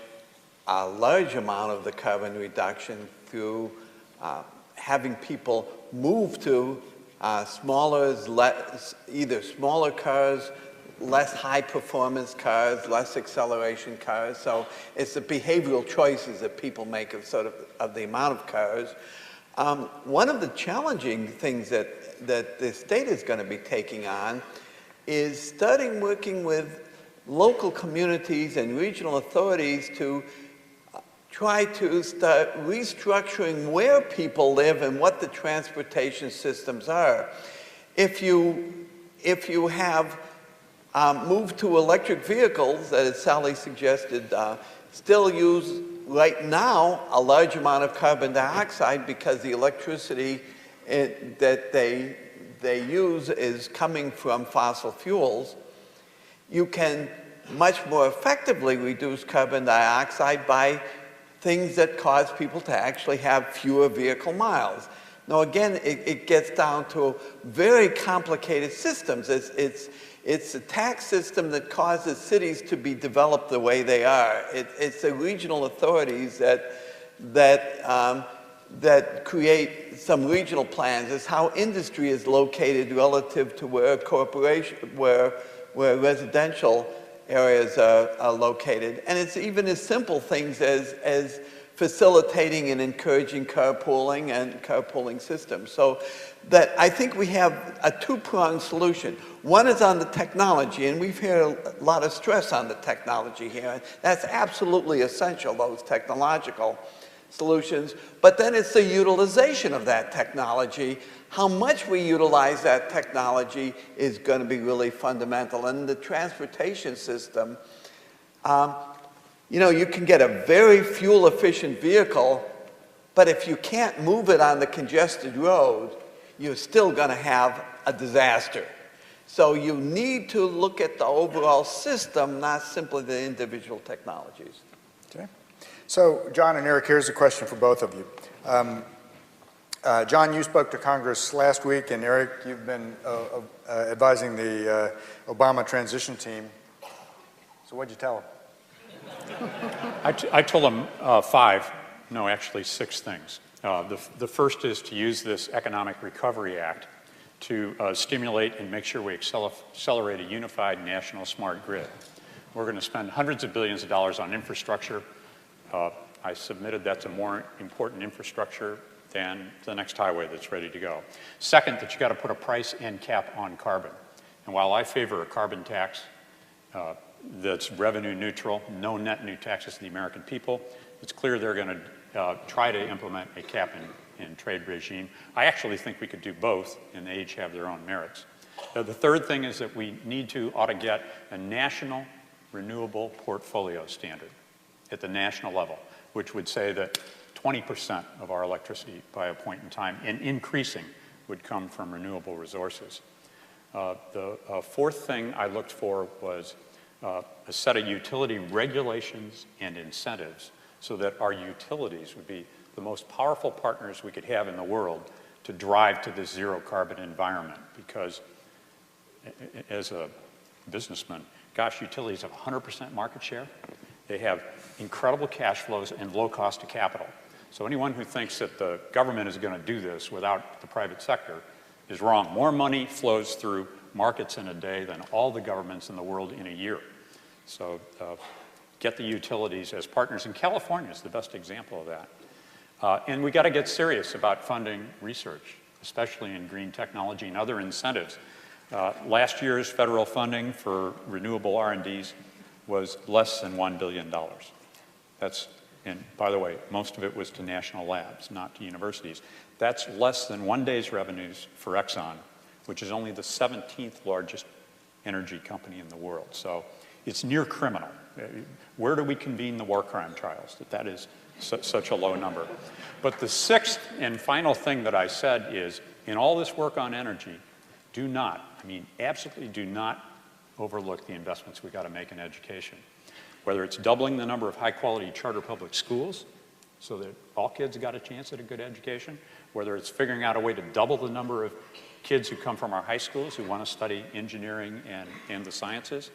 a large amount of the carbon reduction through having people move to either smaller cars, less high-performance cars, less acceleration cars. So it's the behavioral choices that people make of the amount of cars. One of the challenging things that the state is going to be taking on is starting working with local communities and regional authorities to try to start restructuring where people live and what the transportation systems are. If you have moved to electric vehicles, that as Sally suggested, still use right now a large amount of carbon dioxide because the electricity that they use is coming from fossil fuels, you can much more effectively reduce carbon dioxide by things that cause people to actually have fewer vehicle miles. Now again, it gets down to very complicated systems. It's a tax system that causes cities to be developed the way they are. It's the regional authorities that create some regional plans. It's how industry is located relative to where residential areas are located. And it's even as simple things as facilitating and encouraging carpooling and carpooling systems. So that I think we have a two-pronged solution. One is on the technology, and we've had a lot of stress on the technology here. And that's absolutely essential, those technological solutions. But then it's the utilization of that technology. How much we utilize that technology is going to be really fundamental. And the transportation system, you know, you can get a very fuel-efficient vehicle, but if you can't move it on the congested road, you're still going to have a disaster. So you need to look at the overall system, not simply the individual technologies. Okay. So, John and Eric, here's a question for both of you. John, you spoke to Congress last week, and Eric, you've been advising the Obama transition team. So what'd you tell them? I told them actually 6 things. The first is to use this Economic Recovery Act to stimulate and make sure we accelerate a unified national smart grid. We're going to spend hundreds of billions of dollars on infrastructure. I submitted that's a more important infrastructure than the next highway that's ready to go. Second, that you got to put a price and cap on carbon. And while I favor a carbon tax that's revenue neutral, no net new taxes to the American people, it's clear they're going to try to implement a cap and trade regime. I actually think we could do both, and they each have their own merits. The third thing is that we ought to get a national renewable portfolio standard at the national level, which would say that 20% of our electricity by a point in time, and increasing, would come from renewable resources. The fourth thing I looked for was a set of utility regulations and incentives so that our utilities would be the most powerful partners we could have in the world to drive to this zero carbon environment. Because as a businessman, gosh, utilities have 100% market share. They have incredible cash flows and low cost of capital. So anyone who thinks that the government is going to do this without the private sector is wrong. More money flows through markets in a day than all the governments in the world in a year. So get the utilities as partners. And California is the best example of that. And we got to get serious about funding research, especially in green technology and other incentives. Last year's federal funding for renewable R&Ds was less than $1 billion. And by the way, most of it was to national labs, not to universities. That's less than one day's revenues for Exxon, which is only the 17th largest energy company in the world. So it's near criminal. Where do we convene the war crime trials? That is such a low number. But the sixth and final thing that I said is, in all this work on energy, absolutely do not overlook the investments we've got to make in education. Whether it's doubling the number of high-quality charter public schools so that all kids got a chance at a good education, whether it's figuring out a way to double the number of kids who come from our high schools who want to study engineering and the sciences,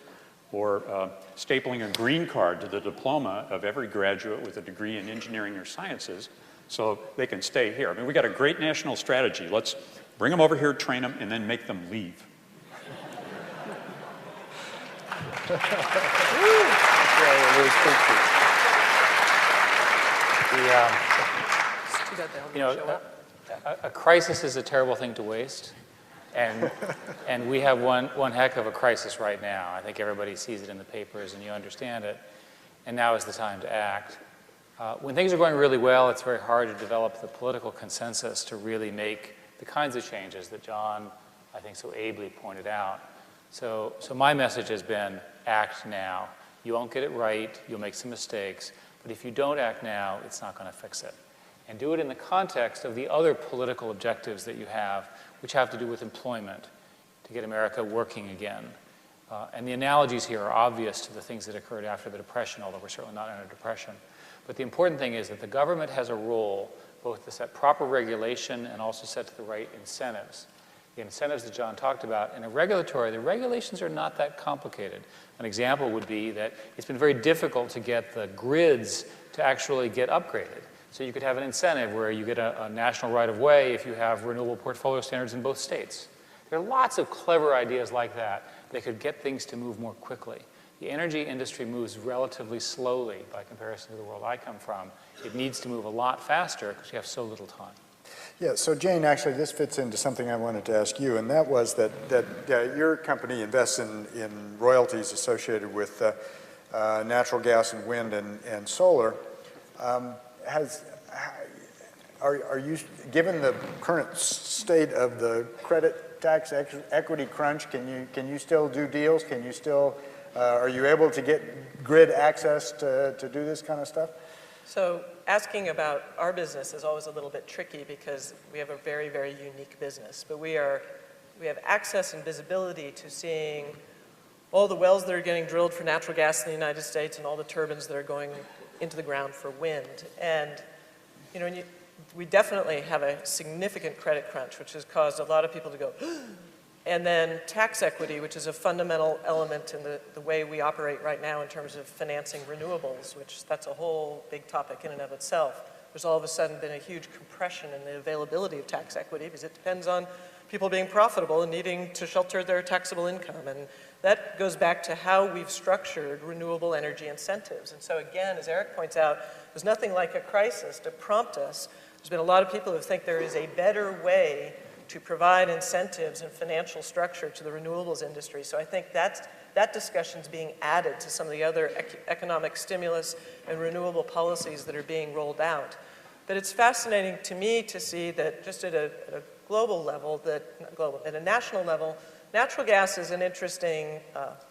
or stapling a green card to the diploma of every graduate with a degree in engineering or sciences so they can stay here. I mean, we got a great national strategy. Let's bring them over here, train them, and then make them leave. A crisis is a terrible thing to waste, and we have one heck of a crisis right now. I think everybody sees it in the papers and you understand it, and now is the time to act. When things are going really well, it's very hard to develop the political consensus to really make the kinds of changes that John, I think, so ably pointed out. So my message has been, act now. You won't get it right, you'll make some mistakes, but if you don't act now, it's not going to fix it. And do it in the context of the other political objectives that you have, which have to do with employment, to get America working again. And the analogies here are obvious to the things that occurred after the Depression, although we're certainly not in a depression. But the important thing is that the government has a role both to set proper regulation and also set the right incentives. The incentives that John talked about. In the regulations are not that complicated. An example would be that it's been very difficult to get the grids to actually get upgraded. So you could have an incentive where you get a national right-of-way if you have renewable portfolio standards in both states. There are lots of clever ideas like that they could get things to move more quickly. The energy industry moves relatively slowly by comparison to the world I come from. It needs to move a lot faster because you have so little time. Yeah, so Jane, actually this fits into something I wanted to ask you, and that was that your company invests in royalties associated with natural gas and wind and solar. Are you, given the current state of the credit tax equity crunch, can you still do deals? Can you still, are you able to get grid access to do this kind of stuff? So asking about our business is always a little bit tricky because we have a very, very unique business. But we have access and visibility to seeing all the wells that are getting drilled for natural gas in the United States and all the turbines that are going into the ground for wind. And you know, we definitely have a significant credit crunch, which has caused a lot of people to go, and then tax equity, which is a fundamental element in the way we operate right now in terms of financing renewables, which that's a whole big topic in and of itself. There's all of a sudden been a huge compression in the availability of tax equity because it depends on people being profitable and needing to shelter their taxable income. And that goes back to how we've structured renewable energy incentives. And so again, as Eric points out, there's nothing like a crisis to prompt us. There's been a lot of people who think there is a better way to provide incentives and financial structure to the renewables industry. So I think that discussion's being added to some of the other economic stimulus and renewable policies that are being rolled out. But it's fascinating to me to see that just at a global level, at a national level, natural gas is an interesting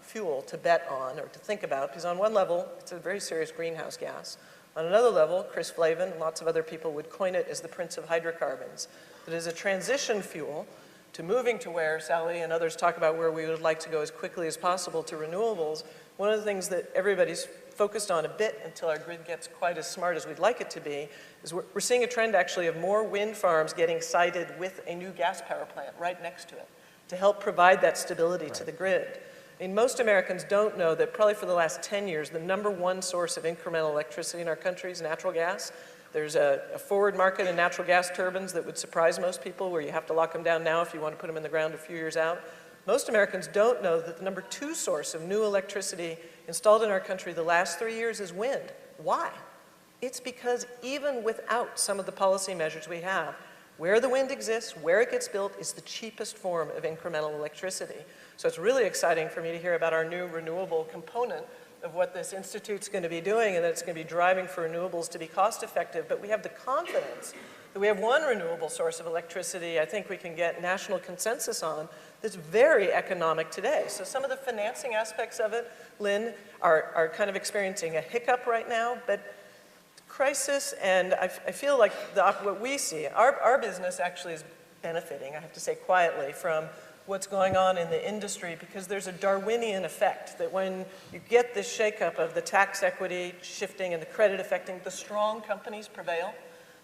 fuel to bet on or to think about, because on one level, it's a very serious greenhouse gas. On another level, Chris Flavin and lots of other people would coin it as the prince of hydrocarbons. That is a transition fuel to moving to where Sally and others talk about where we would like to go as quickly as possible to renewables. One of the things that everybody's focused on a bit until our grid gets quite as smart as we'd like it to be is we're seeing a trend actually of more wind farms getting sited with a new gas power plant right next to it to help provide that stability to the grid. I mean, most Americans don't know that probably for the last 10 years, the #1 source of incremental electricity in our country is natural gas. There's a forward market in natural gas turbines that would surprise most people, where you have to lock them down now if you want to put them in the ground a few years out. Most Americans don't know that the #2 source of new electricity installed in our country the last 3 years is wind. Why? It's because even without some of the policy measures we have, where the wind exists, where it gets built, is the cheapest form of incremental electricity. So it's really exciting for me to hear about our new renewable component of what this institute's going to be doing, and that it's going to be driving for renewables to be cost effective. But we have the confidence that we have one renewable source of electricity I think we can get national consensus on that's very economic today. So some of the financing aspects of it, Lynn, are kind of experiencing a hiccup right now, but crisis, and I feel like what we see, our business actually is benefiting, I have to say quietly, from what's going on in the industry, because there's a Darwinian effect that when you get this shakeup of the tax equity shifting and the credit affecting, the strong companies prevail.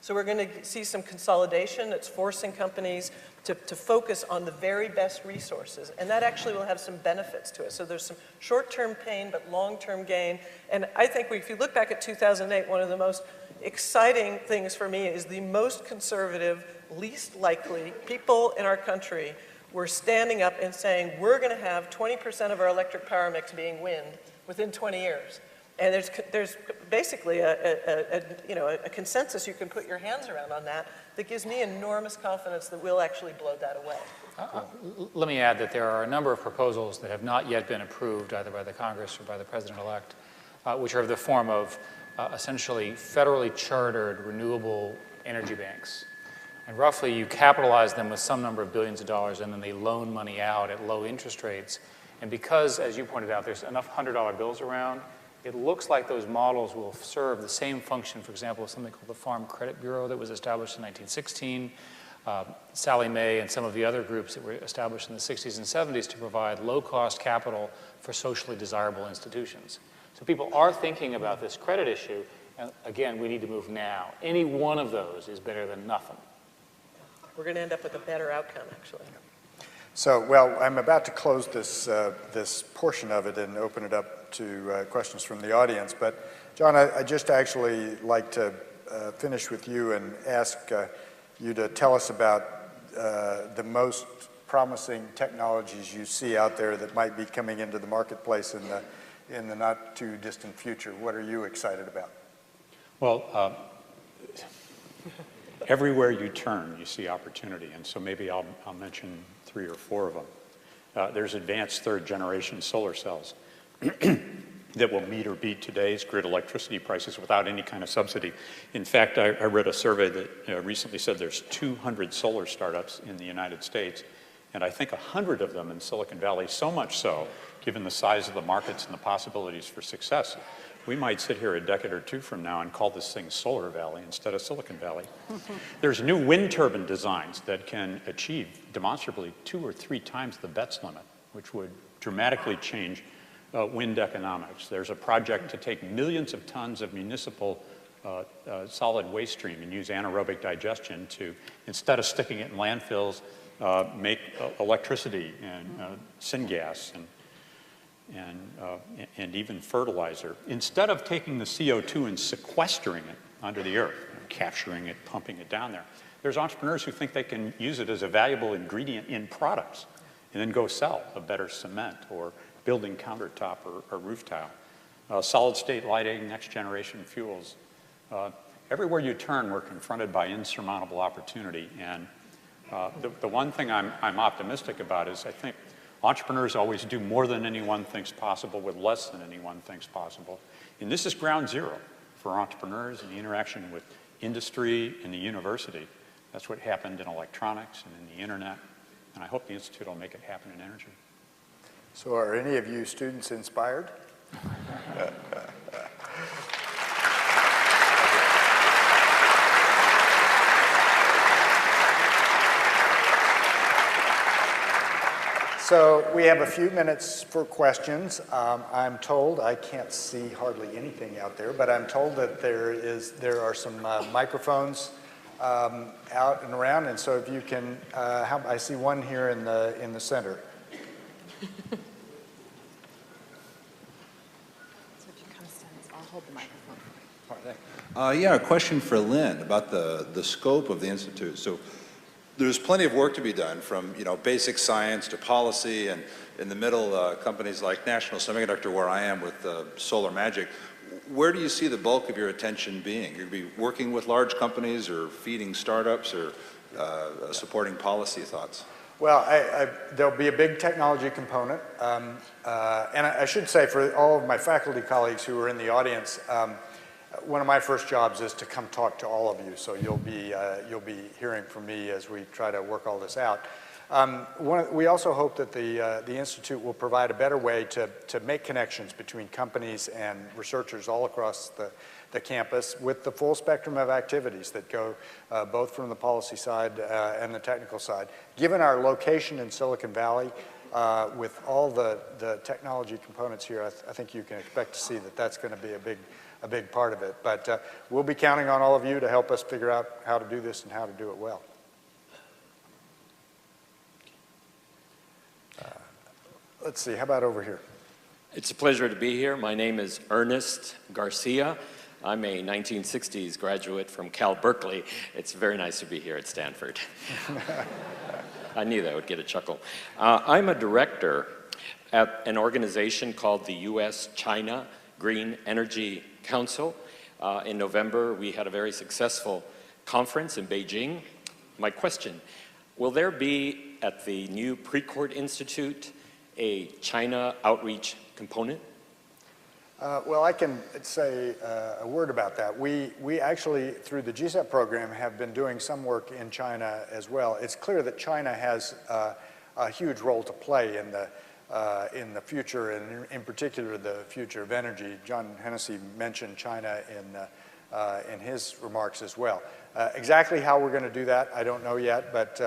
So we're going to see some consolidation that's forcing companies to focus on the very best resources, and that actually will have some benefits to it. So there's some short-term pain but long-term gain, and I think if you look back at 2008, one of the most exciting things for me is the most conservative, least likely people in our country were standing up and saying, we're going to have 20% of our electric power mix being wind within 20 years. And there's basically a consensus you can put your hands around on that gives me enormous confidence that we'll actually blow that away. Let me add that there are a number of proposals that have not yet been approved either by the Congress or by the President-elect, which are of the form of essentially federally chartered renewable energy banks. And roughly you capitalize them with some number of billions of dollars, and then they loan money out at low interest rates. And because, as you pointed out, there's enough $100 bills around, it looks like those models will serve the same function, for example, of something called the Farm Credit Bureau that was established in 1916. Sally Mae and some of the other groups that were established in the 60s and 70s to provide low-cost capital for socially desirable institutions. So people are thinking about this credit issue, and again, we need to move now. Any one of those is better than nothing. We're going to end up with a better outcome, actually. So, well, I'm about to close this portion of it and open it up to questions from the audience. But, John, I'd just actually like to finish with you and ask you to tell us about the most promising technologies you see out there that might be coming into the marketplace in the not too distant future? What are you excited about? Well, everywhere you turn, you see opportunity, and so maybe I'll mention 3 or 4 of them. There's advanced third-generation solar cells that will meet or beat today's grid electricity prices without any kind of subsidy. In fact, I read a survey that recently said there's 200 solar startups in the United States, and I think 100 of them in Silicon Valley, so much so, given the size of the markets and the possibilities for success. We might sit here a decade or 2 from now and call this thing Solar Valley instead of Silicon Valley. There's new wind turbine designs that can achieve demonstrably 2 or 3 times the BETS limit, which would dramatically change wind economics. There's a project to take millions of tons of municipal solid waste stream and use anaerobic digestion to, instead of sticking it in landfills, make electricity and syngas and even fertilizer. Instead of taking the CO2 and sequestering it under the earth, capturing it, pumping it down there, there's entrepreneurs who think they can use it as a valuable ingredient in products and then go sell a better cement or building countertop or roof tile. Solid state lighting, next generation fuels. Everywhere you turn, we're confronted by insurmountable opportunity. And the one thing I'm optimistic about is I think entrepreneurs always do more than anyone thinks possible with less than anyone thinks possible. And this is ground zero for entrepreneurs and the interaction with industry and the university. That's what happened in electronics and in the internet. And I hope the Institute will make it happen in energy. So are any of you students inspired? So we have a few minutes for questions. I'm told, I can't see hardly anything out there, but I'm told that there are some microphones out and around, and so if you can, I see one here in the center. So if you come stand, I'll hold the microphone. Yeah, a question for Lynn about the scope of the Institute. So there's plenty of work to be done from, basic science to policy, and in the middle, companies like National Semiconductor, where I am with Solar Magic. Where do you see the bulk of your attention being? You're going to be working with large companies or feeding startups or supporting policy thoughts? Well, there'll be a big technology component. And I should say for all of my faculty colleagues who are in the audience, one of my first jobs is to come talk to all of you. So you'll be hearing from me as we try to work all this out. We also hope that the Institute will provide a better way to make connections between companies and researchers all across the campus with the full spectrum of activities that go both from the policy side and the technical side. Given our location in Silicon Valley, with all the technology components here, I think you can expect to see that that's going to be a big part of it. But we'll be counting on all of you to help us figure out how to do this and how to do it well. Let's see, how about over here? It's a pleasure to be here. My name is Ernest Garcia. I'm a 1960s graduate from Cal Berkeley. It's very nice to be here at Stanford. I knew that would get a chuckle. I'm a director at an organization called the U.S.-China Green Energy Council. In November, we had a very successful conference in Beijing. My question, will there be at the new Precourt Institute a China outreach component? Well, I can say a word about that. We actually, through the GSEP program, have been doing some work in China as well. It's clear that China has a huge role to play in the future, and in particular, the future of energy. John Hennessy mentioned China in his remarks as well. Exactly how we're going to do that, I don't know yet, but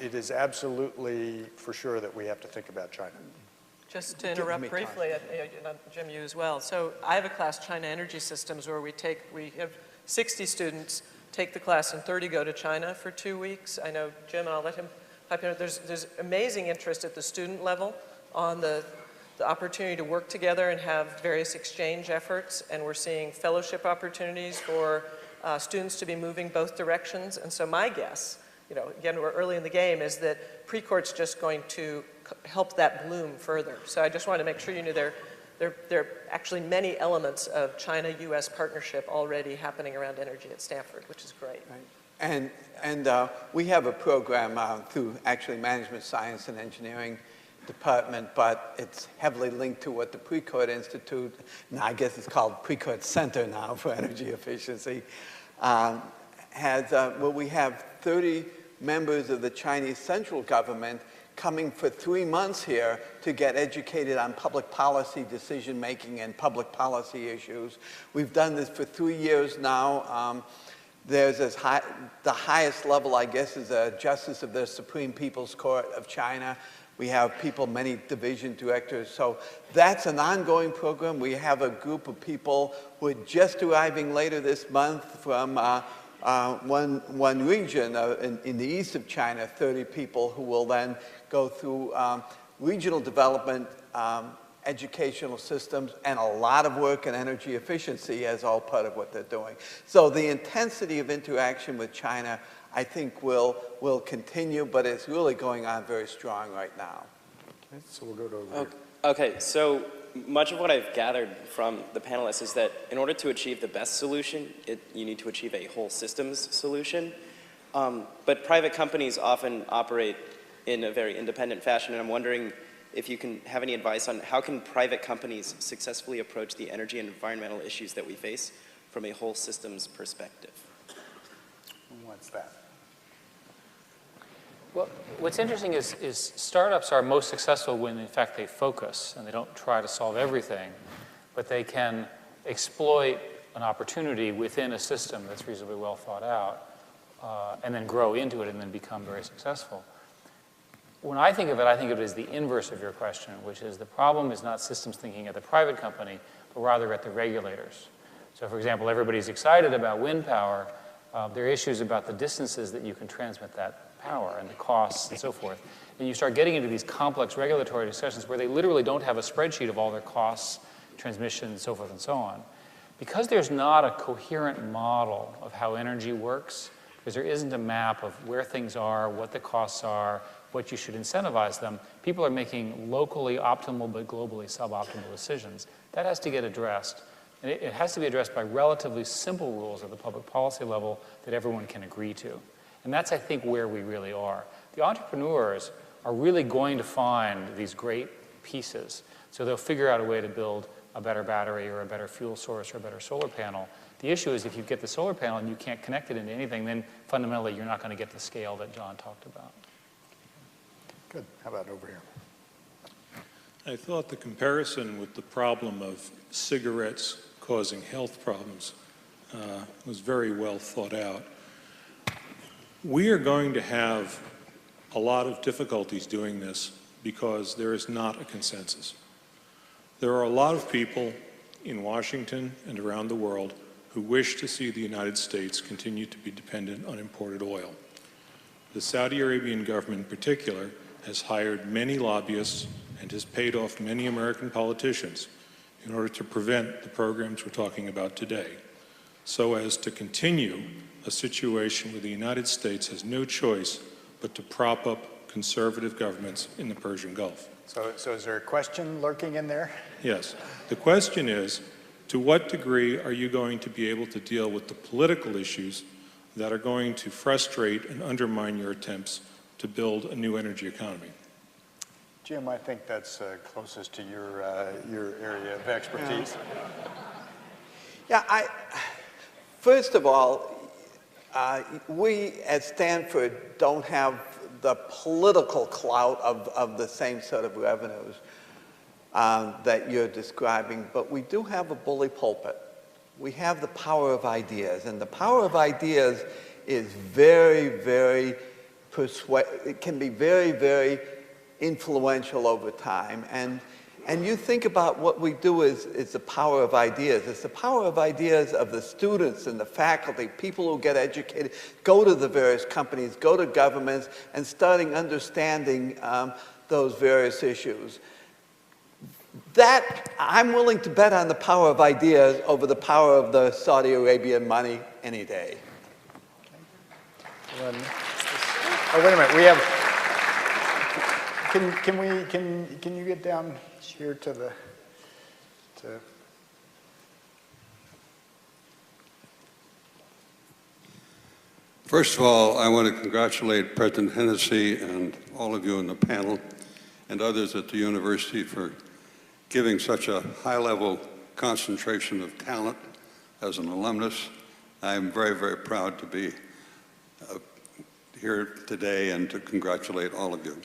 it is absolutely for sure that we have to think about China. Just to interrupt briefly, Jim, you as well. So I have a class, China Energy Systems, where we have 60 students take the class and 30 go to China for 2 weeks. I know Jim, and I'll let him pipe in. There's amazing interest at the student level on the opportunity to work together and have various exchange efforts, and we're seeing fellowship opportunities for students to be moving both directions. And so my guess, you know, again, we're early in the game, is that Precourt's just going to help that bloom further. So I just wanted to make sure you knew there are actually many elements of China-U.S. partnership already happening around energy at Stanford, which is great. Right. And we have a program through actually Management Science and Engineering Department, but it's heavily linked to what the Precourt Institute, now I guess it's called Precourt Center now for Energy Efficiency, has, well, we have 30 members of the Chinese central government coming for 3 months here to get educated on public policy decision-making and public policy issues. We've done this for 3 years now. There's the highest level, I guess, is a justice of the Supreme People's Court of China. We have people, many division directors. So that's an ongoing program. We have a group of people who are just arriving later this month from one region in the east of China, 30 people who will then go through regional development, educational systems, and a lot of work in energy efficiency as all part of what they're doing. So the intensity of interaction with China, I think, will continue, but it's really going on very strong right now. Okay, so we'll go to over here. Okay, so much of what I've gathered from the panelists is that in order to achieve the best solution, you need to achieve a whole systems solution. But private companies often operate in a very independent fashion, and I'm wondering if you can have any advice on how can private companies successfully approach the energy and environmental issues that we face from a whole systems perspective. What's that? Well, what's interesting is startups are most successful when, in fact, they focus and they don't try to solve everything, but they can exploit an opportunity within a system that's reasonably well thought out and then grow into it and then become very successful. When I think of it as the inverse of your question, which is the problem is not systems thinking at the private company, but rather at the regulators. So, for example, everybody's excited about wind power. There are issues about the distances that you can transmit that power and the costs and so forth. And you start getting into these complex regulatory discussions where they literally don't have a spreadsheet of all their costs, transmission, and so forth and so on. Because there's not a coherent model of how energy works, because there isn't a map of where things are, what the costs are, what you should incentivize them, people are making locally optimal but globally suboptimal decisions. That has to get addressed. And it has to be addressed by relatively simple rules at the public policy level that everyone can agree to. And that's, I think, where we really are. The entrepreneurs are really going to find these great pieces. So they'll figure out a way to build a better battery or a better fuel source or a better solar panel. The issue is if you get the solar panel and you can't connect it into anything, then fundamentally you're not going to get the scale that John talked about. Good. How about over here? I thought the comparison with the problem of cigarettes causing health problems was very well thought out. We are going to have a lot of difficulties doing this because there is not a consensus. There are a lot of people in Washington and around the world who wish to see the United States continue to be dependent on imported oil. The Saudi Arabian government in particular has hired many lobbyists and has paid off many American politicians in order to prevent the programs we're talking about today, so as to continue a situation where the United States has no choice but to prop up conservative governments in the Persian Gulf. So is there a question lurking in there? Yes. The question is, to what degree are you going to be able to deal with the political issues that are going to frustrate and undermine your attempts to build a new energy economy? Jim, I think that's closest to your area of expertise. Yeah, first of all, we at Stanford don't have the political clout of the same sort of revenues that you're describing, but we do have a bully pulpit. We have the power of ideas, and the power of ideas is very, very it can be very, very influential over time. And you think about what we do is the power of ideas. It's the power of ideas of the students and the faculty, people who get educated, go to the various companies, go to governments, and starting understanding those various issues. That, I'm willing to bet on the power of ideas over the power of the Saudi Arabian money any day. Okay. Oh, wait a minute, we have, can you get down here to the, First of all, I want to congratulate President Hennessy and all of you on the panel and others at the university for giving such a high-level concentration of talent as an alumnus. I'm very, very proud to be here today and to congratulate all of you.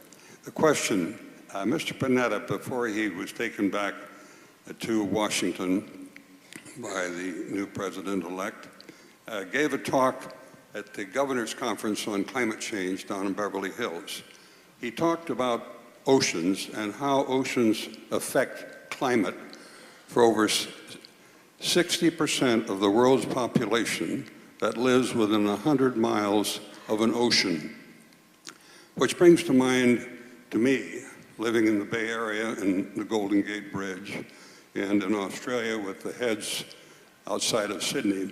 The question, Mr. Panetta, before he was taken back to Washington by the new president-elect, gave a talk at the governor's conference on climate change down in Beverly Hills. He talked about oceans and how oceans affect climate for over 60% of the world's population that lives within 100 miles of an ocean, which brings to mind, to me, living in the Bay Area and the Golden Gate Bridge, and in Australia with the heads outside of Sydney,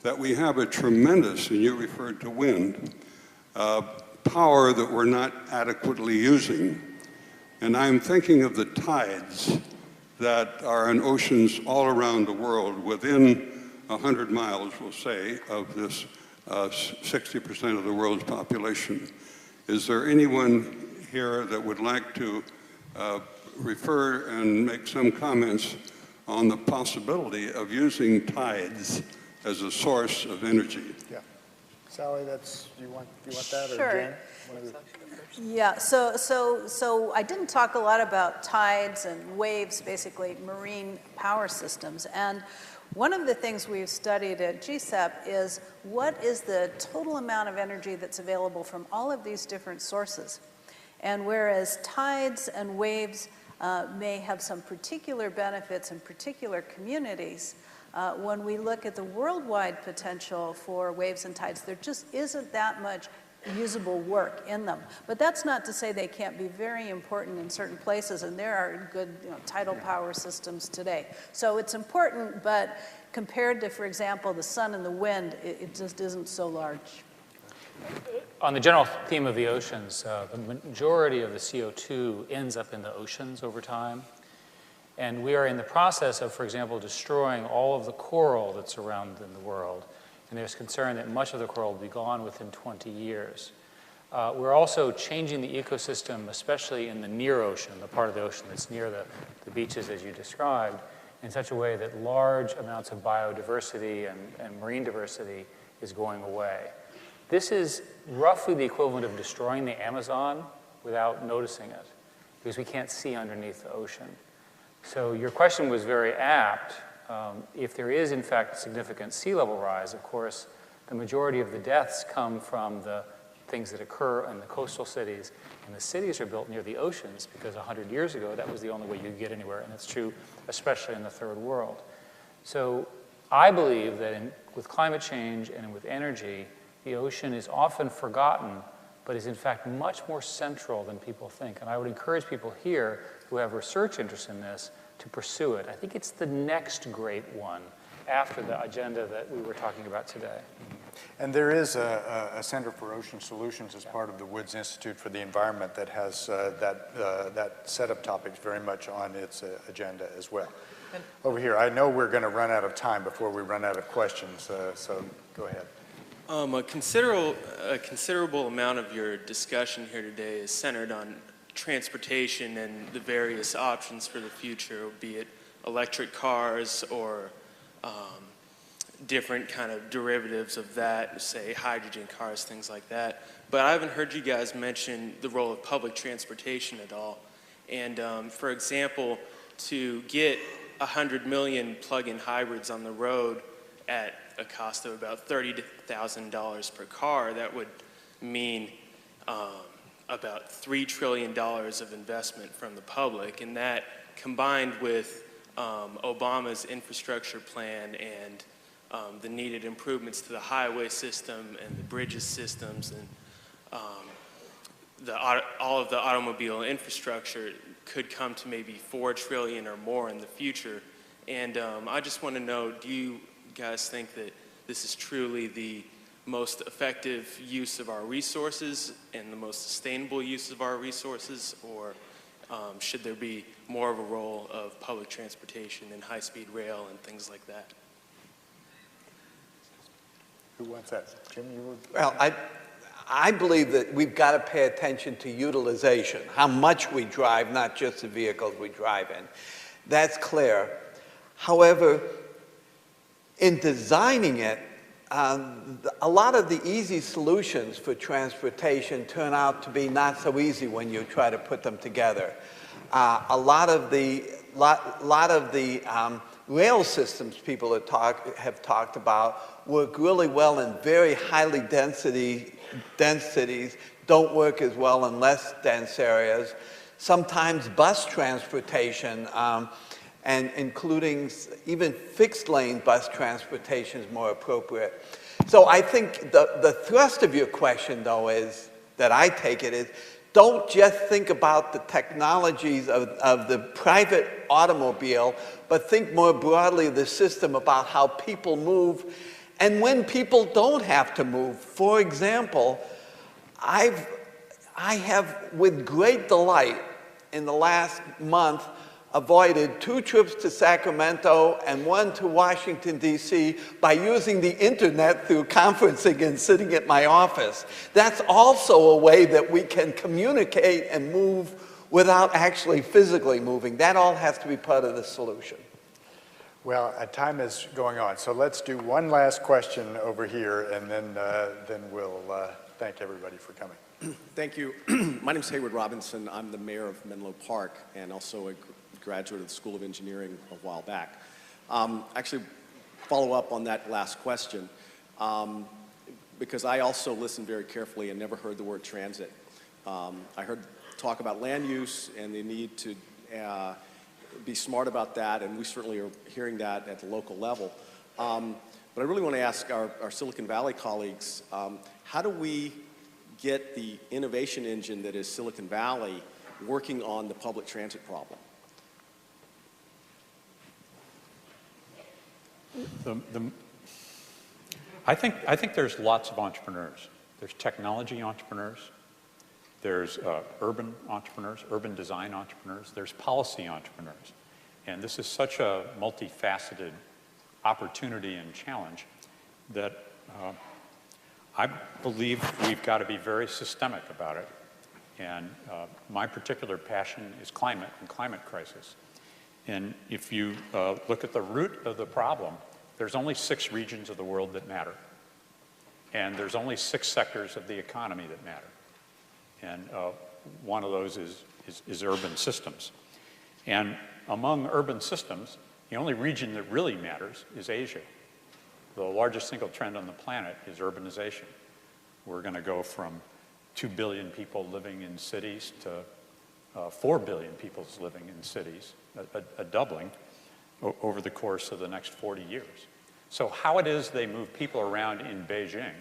that we have a tremendous, and you referred to wind, power that we're not adequately using. And I'm thinking of the tides that are in oceans all around the world within 100 miles, we'll say, of this 60% of the world's population. Is there anyone here that would like to refer and make some comments on the possibility of using tides as a source of energy? yeah. Sally, you want that, Sure. or Jen? Yeah, so I didn't talk a lot about tides and waves, basically marine power systems. And one of the things we've studied at GCEP is what is the total amount of energy that's available from all of these different sources. And whereas tides and waves may have some particular benefits in particular communities, when we look at the worldwide potential for waves and tides, there just isn't that much usable work in them. But that's not to say they can't be very important in certain places, and there are good tidal power systems today. So it's important, but compared to, for example, the sun and the wind, it just isn't so large. On the general theme of the oceans, the majority of the CO2 ends up in the oceans over time. And we are in the process of, for example, destroying all of the coral that's around in the world. And there's concern that much of the coral will be gone within 20 years. We're also changing the ecosystem, especially in the near ocean, the part of the ocean that's near the beaches, as you described, in such a way that large amounts of biodiversity and marine diversity is going away. This is roughly the equivalent of destroying the Amazon without noticing it, because we can't see underneath the ocean. So your question was very apt. If there is, in fact, significant sea level rise, of course, the majority of the deaths come from the things that occur in the coastal cities. And the cities are built near the oceans because 100 years ago, that was the only way you could get anywhere. And it's true, especially in the third world. So I believe that with climate change and with energy, the ocean is often forgotten, but is in fact much more central than people think. And I would encourage people here who have research interest in this to pursue it. I think it's the next great one after the agenda that we were talking about today. And there is a Center for Ocean Solutions as part of the Woods Institute for the Environment that has that set of topics very much on its agenda as well. Over here, I know we're going to run out of time before we run out of questions, so go ahead. A considerable amount of your discussion here today is centered on transportation and the various options for the future, be it electric cars or different kind of derivatives of that, say hydrogen cars, things like that. But I haven't heard you guys mention the role of public transportation at all. And for example, to get 100 million plug-in hybrids on the road at a cost of about $30,000 per car, that would mean about $3 trillion of investment from the public. And that, combined with Obama's infrastructure plan and the needed improvements to the highway system and the bridges systems and all of the automobile infrastructure, could come to maybe $4 trillion or more in the future. And I just want to know, do you guys think that this is truly the most effective use of our resources and the most sustainable use of our resources, or should there be more of a role of public transportation and high-speed rail and things like that? Who wants that? Jim, you were... Well, I believe that we've got to pay attention to utilization, how much we drive, not just the vehicles we drive in. That's clear. However, in designing it, a lot of the easy solutions for transportation turn out to be not so easy when you try to put them together. A lot of the rail systems people have talked about work really well in very highly dense cities, don't work as well in less dense areas. Sometimes bus transportation, and including even fixed lane bus transportation is more appropriate. So I think the thrust of your question, though, is, that I take it, is don't just think about the technologies of the private automobile, but think more broadly of the system about how people move and when people don't have to move. For example, I have, with great delight, in the last month, avoided 2 trips to Sacramento and 1 to Washington, D.C. by using the internet through conferencing and sitting at my office. That's also a way that we can communicate and move without actually physically moving. That all has to be part of the solution. Well, time is going on, so let's do one last question over here, and then we'll thank everybody for coming. Thank you. My name is Hayward Robinson. I'm the mayor of Menlo Park and also a graduate of the School of Engineering a while back. Actually, follow up on that last question, because I also listened very carefully and never heard the word transit. I heard talk about land use and the need to be smart about that, and we certainly are hearing that at the local level. But I really want to ask our Silicon Valley colleagues, how do we get the innovation engine that is Silicon Valley working on the public transit problem? I think there's lots of entrepreneurs. There's technology entrepreneurs. There's urban entrepreneurs, urban design entrepreneurs. There's policy entrepreneurs. And this is such a multifaceted opportunity and challenge that I believe we've got to be very systemic about it. And my particular passion is climate and climate crisis. And if you look at the root of the problem, there's only 6 regions of the world that matter. And there's only 6 sectors of the economy that matter. And one of those is urban systems. And among urban systems, the only region that really matters is Asia. The largest single trend on the planet is urbanization. We're going to go from 2 billion people living in cities to 4 billion people living in cities, a doubling over the course of the next 40 years. So how it is they move people around in Beijing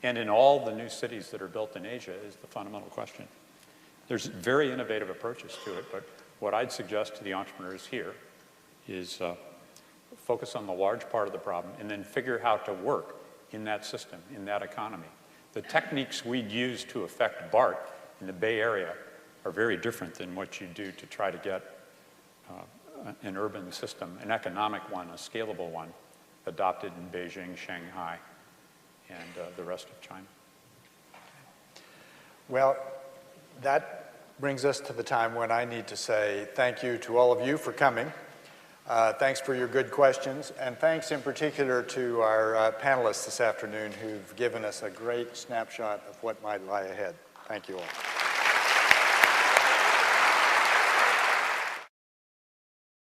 and in all the new cities that are built in Asia is the fundamental question. There's very innovative approaches to it, but what I'd suggest to the entrepreneurs here is focus on the large part of the problem and then figure how to work in that system, in that economy. The techniques we'd use to affect BART in the Bay Area are very different than what you do to try to get an urban system, an economic one, a scalable one, adopted in Beijing, Shanghai, and the rest of China. Well, that brings us to the time when I need to say thank you to all of you for coming. Thanks for your good questions, and thanks in particular to our panelists this afternoon who've given us a great snapshot of what might lie ahead. Thank you all.